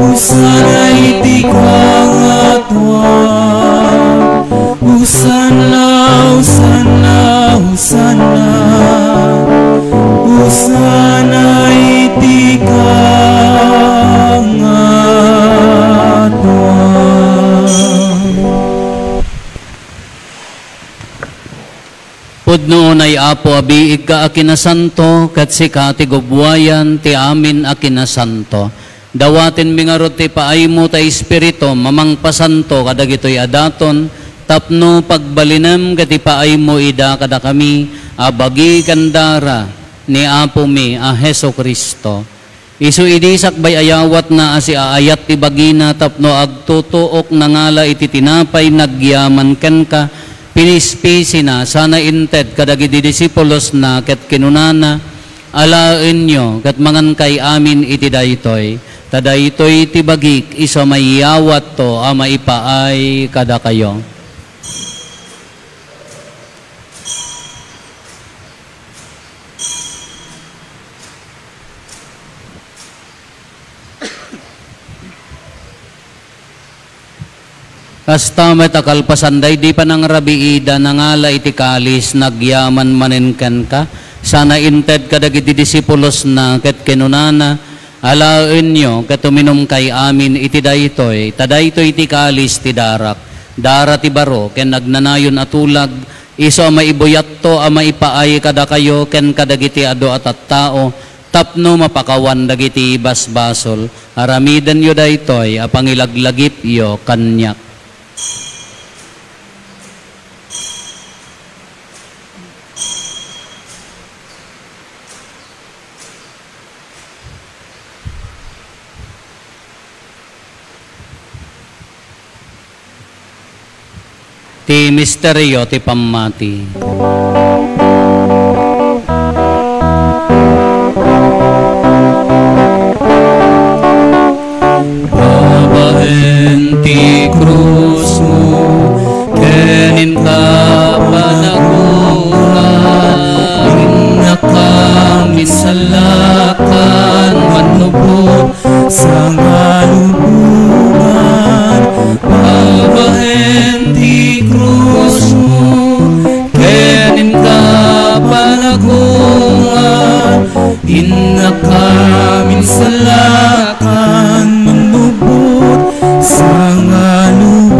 Hosana iti kangatuan, Hosana, Hosana, Hosana, Hosana iti kangatuan. Pudno unay apo abiig ka akinasanto, kat sika ti gubwayan ti amin akinasanto. Dawatin mi nga ti paay mo ta Espiritu, mamang pasanto kadag ito'y adaton, tapno pagbalinem kati paay mo ida kada kami, abagi kandara ni apo mi a Heso Kristo. Isu idisak bay ayawat na asi aayat ti bagina, tapno agtutuok nangala iti tinapay nagyaman ken ka, pinispisi na sana inted kadagiti disipulos na ket kinunana, alaen nyo ket mangan kay amin iti daytoy. Tadaytoy tibagik isa mayawat to maipaay kada kayo. Kasta met akalpasanday di pa nang rabiida nangala iti kalis nagyaman manenken ka, sana inted kadagiti disipulos na ket kinunana, alaen nyo katuminom kay amin iti daytoy, tadaytoy ti kalis ti darak, dara ti baro, ken nagnanayon atulag, iso maibuyat to maipaay kada kayo, ken kadagiti ado at tao, tapno mapakawan dagiti basbasol, aramiden yo daytoy, apangilaglagip yo kanyak. Ti misteryo ti pammati. Babaen ti krus mo, kenin ka panaguran, nakamin salakan manubot sa ngalubugan. Babaen ti krus mo, kenin ka panaguran, Inakamin salakan manubot sa ngalubugan.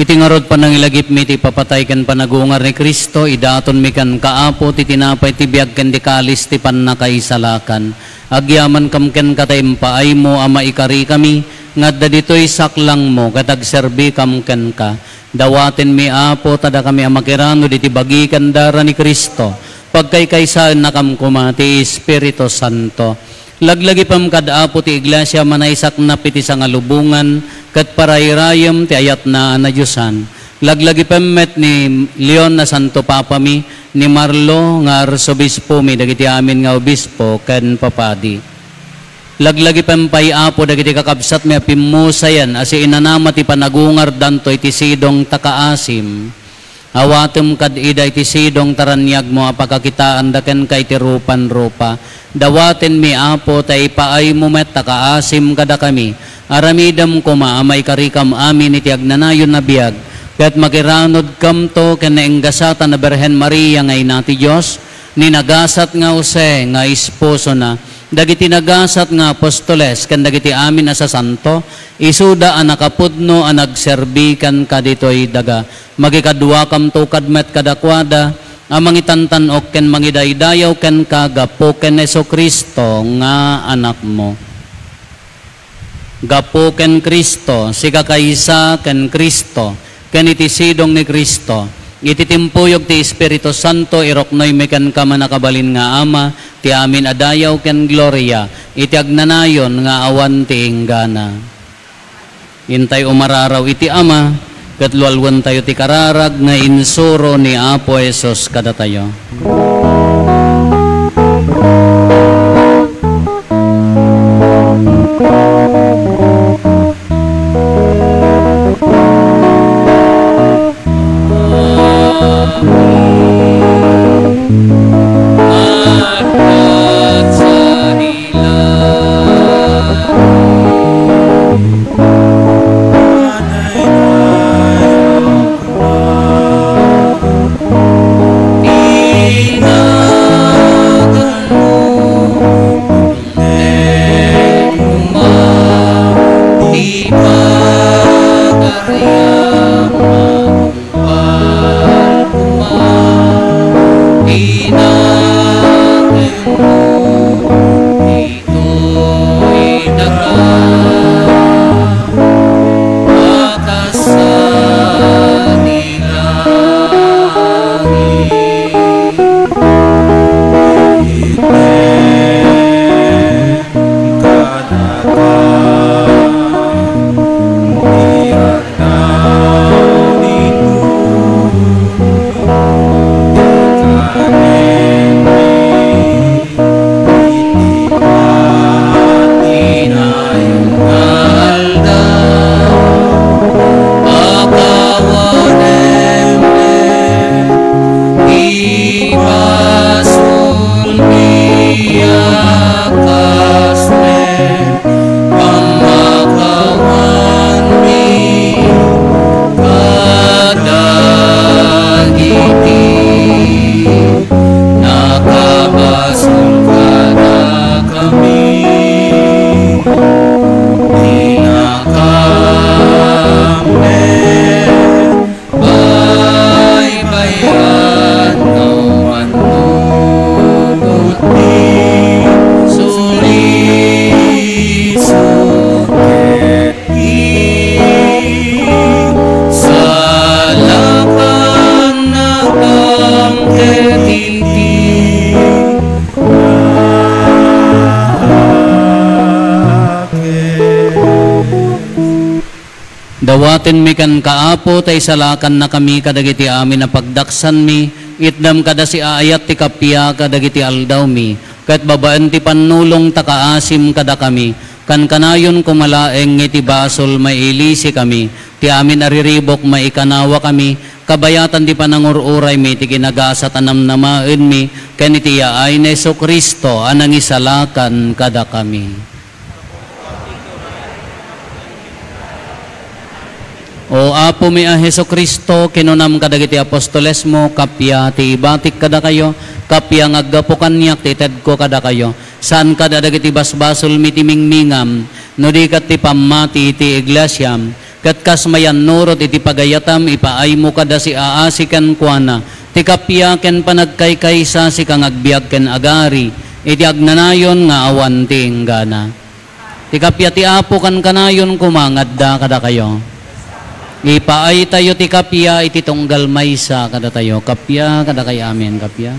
itingarod pa nang ilagip mi ti papatay kan panagungar ni Kristo, idaton mi kan kaapo ti tinapay ti biag ken di kalis ti pannakaisalakan. Agyaman kam ken kataimpa ay mo ama ikari kami, ngadda ditoy saklang mo katagserbi kam ken ka. Dawaten mi apo tada kami amakirano diti bagi kandara ni Kristo. Pagkaykaysaan na kam kuma ti Espiritu Santo. Laglagi pam kadapo ti iglesia manaysak na piti sa ngalubungan kat parayrayam ti ayat na anadyosan. Laglagi pammet ni Leon na Santo Papa mi, ni Marlo nga arsobispo mi dagiti amin nga obispo ken papadi. Laglagi pampay apo dagiti kakabsat mi apimusayan asi inanama ti panagungar danto iti sidong takaasim. Awatem kad ida iti sidong taranyag mo apakakitaan daken kay ti rupan-rupa. Dawaten mi apo tay paay mo met takaasim kada kami. Aramidam ko maamay karikam amin iti agnanayon na biag. Kat makiranod kam to ken naenggasatan na Berhen Maria nga ina ti Dios, ni nagasat nga Jose nga esposo na. Dagiti nagasat nga apostoles ken dagiti amin asa santo, isuda a nakapudno a nagserbikan kaditoy daga. Magikadwa kam to kadmet kadakwada, a mangitantanok ken mangidaydayaw ken kagapo ken Jesucristo nga anak mo. Gapo ken Kristo, siga kaysa ken Kristo, ken iti sidong ni Kristo. Ititimpuyog ti Espiritu Santo, iroknoy mekan ka manakabalin nga ama, ti amin adayaw ken gloria, iti agnanayon nga awan ti inggana. Intay umararaw iti ama, katlualwan tayo ti kararag nga insuro ni Apo Jesus kada tayo. Dawaten mi kan kaapo tay salakan na kami kadagiti amin na pagdaksan mi, itdam kada si aayat ti kapya kadagiti aldaw mi, ket babaan ti panulong takaasim kada kami, kan kanayon kumalaeng iti basol mailisi kami, ti amin ariribok maikanawa kami, kabayatan di panangururay mi, ti kinagasa tanamnamaen mi, ken iti yaay na Hesus Kristo anang isalakan kada kami. O apo mi a Hesus Kristo, kinunam kadagiti apostoles mo, kapya ti ibatik kada kayo, kapya ngaggapukan niyak ti ited ko kada kayo, saan kada dagiti basbasol mi ti mingmingam, no di kat ti pamati ti iglesyam, kat kas mayan nurot iti pagayatam, ipaay mo kada si aasikan kuana, ti kapya ken panagkaykaysa si kang agbiag ken agari, iti agnanayon nga awan ti inggana. Ti kapya ti apo kan kanayon kumangadda kada kayo. Ipaay tayo ti kapya iti tunggal maysa kada tayo. Kapya kada kay amin kapya.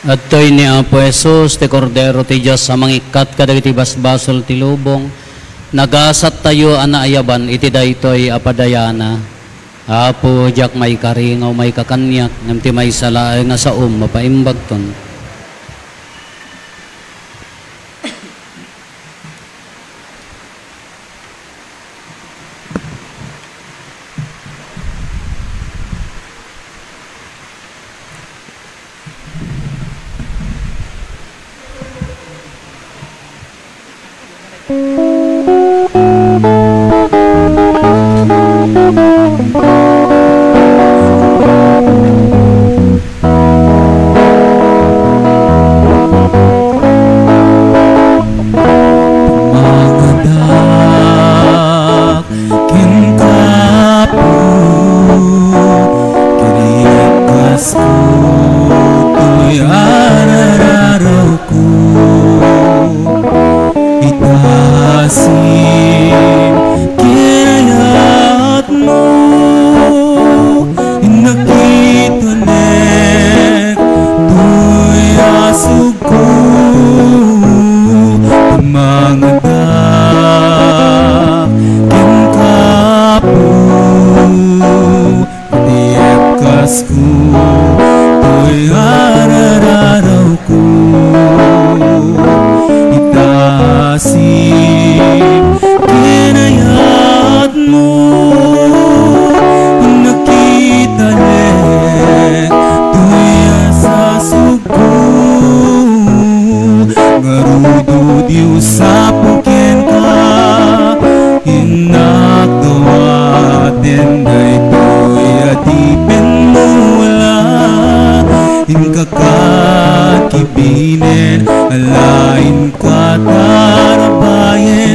At to'y ni Apo Jesus, ti Kordero ti Diyos sa mangikat kadagiti basbasol ti lubong, nagasat tayo anaayaban, iti daytoy apadayana. Apo, jak may karingaw, may kakanyak, ngam ti may salaay nga sa mapaimbag ton. Kakakibinin, alain ka tarabayin.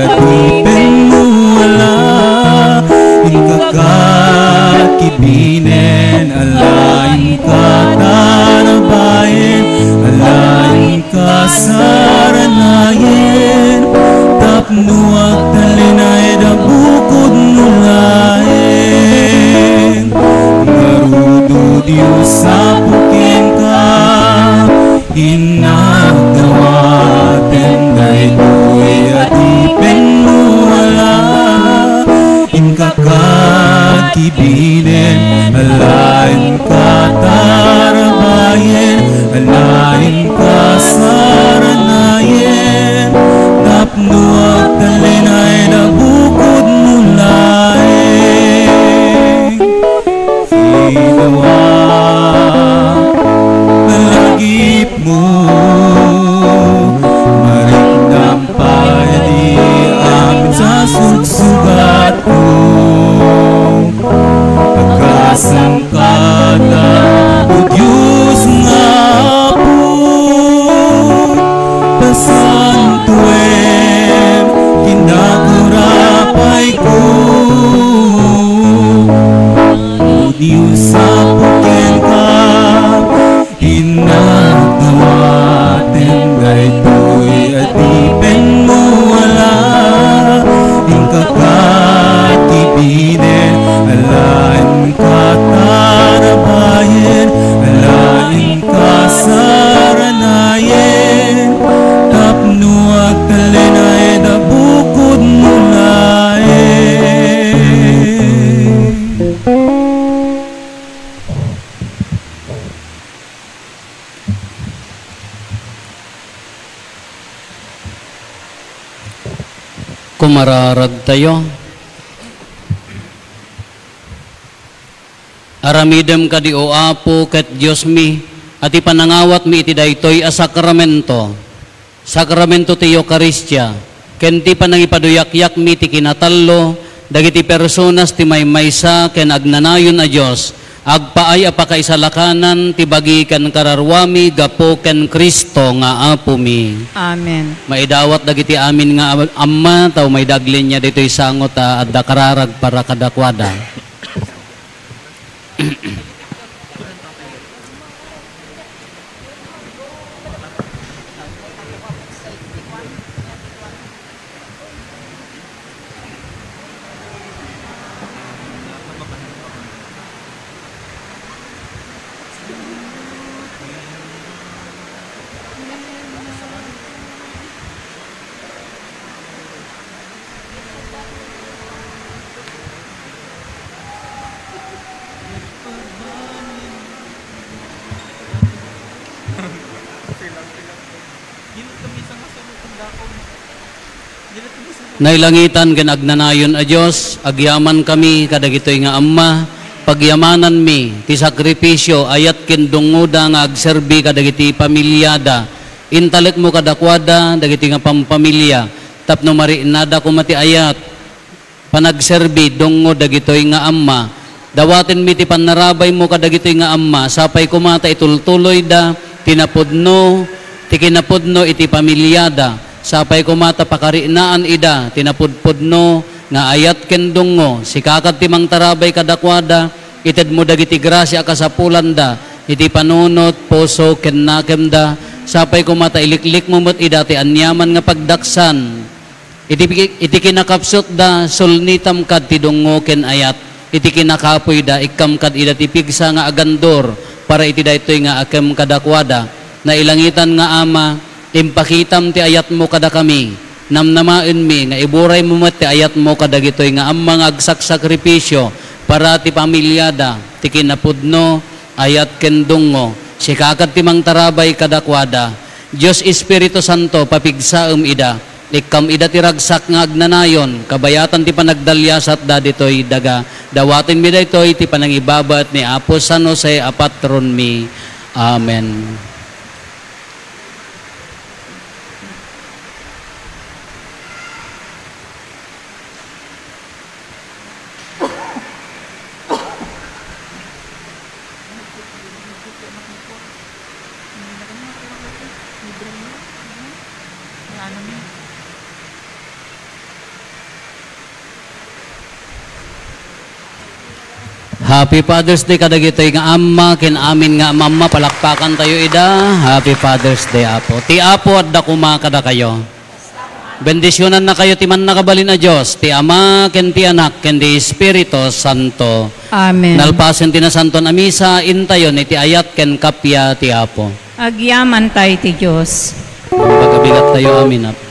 atipin mo wala Ingkakat kibinen alain ka tarabayin alain ka saranayin tapnuak talinay da bukod mulain Garudo Diyos sa pukin ka Inagawaten na ito'y atipin mo wala Inkakatibinin alain ka tarabayin alain ka saranayin tapnuak talinay na bukod mulain Sinawa Talagip mo Marindang payadi amin sa sugsugat ko Pagkasangkada o Diyos nga po Pasantuin Kinagurapay ko O Diyos sa pukin ka Inagawaten na ito'y atipin mo wala Ingkakatibinin alain ka tarabayin alain ka saranayin tapnuak talinay da bukod mulain Kumararag tayo. Aramidem ka di o Apo ket Diyos mi, at ipanangawat mi iti daytoy a sakramento. Sakramento ti Eucharistia, ken ti panangipaduyak-yak mi ti kinatallo, dagiti personas ti maymaysa ken agnanayon a Dios, agpaay a pakaisalakanan ti bagi ken kararwami gapo ken Kristo nga Apo mi. Amen. Maidawat dagiti amin nga amma taw may daglin niya dito'y sangot adda kararag para kadakwada. Nailangitan ken agnanayon a Dios, agyaman kami kadagitoy nga amma, pagyamanan mi ti sakripisyo ayat ken dungoda nga agserbi kadagiti pamilyada. Intalek mo kadakwada dagiti nga pampamilya, tapno marinada ko mati ayat panagserbi dungo dagitoy nga amma. Dawaten mi ti panarabay mo kadagitoy nga amma, sapay kumata itultuloy da tinapudno ti kinapudno iti pamilyada. Sapay kumata pakarinaan ida, tinapudpudno, nga ayat kendungo, si kakat timang tarabay kadakwada, ited mo dagiti grasya kasapulanda, iti panunot, poso, kennakemda, sapay kumata iliklik mo mo't ida, ti anyaman nga pagdaksan, iti kinakapsot da, sulnitam kad ti dungo ken ayat, iti kinakapoy da, ikam kad ida ti pigsa nga agandor, para iti da ito'y nga akem kadakwada, na ilangitan nga ama, impakitam ti ayat mo kada kami, namnamain mi, nga iburay mo ti ayat mo kada gitoy nga amang agsak-sakripisyo para ti pamilyada, ti kinapudno, ayat kendungo, si kakat timang tarabay kadakwada. Diyos Espiritu Santo, papigsaem ida, ikam ida ti ragsak nga agnanayon, kabayatan ti panagdalyasat da ditoy daga, dawatin mi da itoy ti panangibabat ni Apo San Jose a patron mi. Amen. Happy Father's Day kadagitoy nga ama, ken amin nga mama, palakpakan tayo ida. Happy Father's Day apo. Ti apo at dakuma kada kayo. Bendisyonan na kayo ti man nakabalin na Diyos, ti ama, ken ti anak, ken ti Espiritu Santo. Amen. Nalpasen ti na santo na misa, intayon iti ayat ken kapya ti apo. Agyaman tayo ti Diyos. Pagabigat tayo amin apo.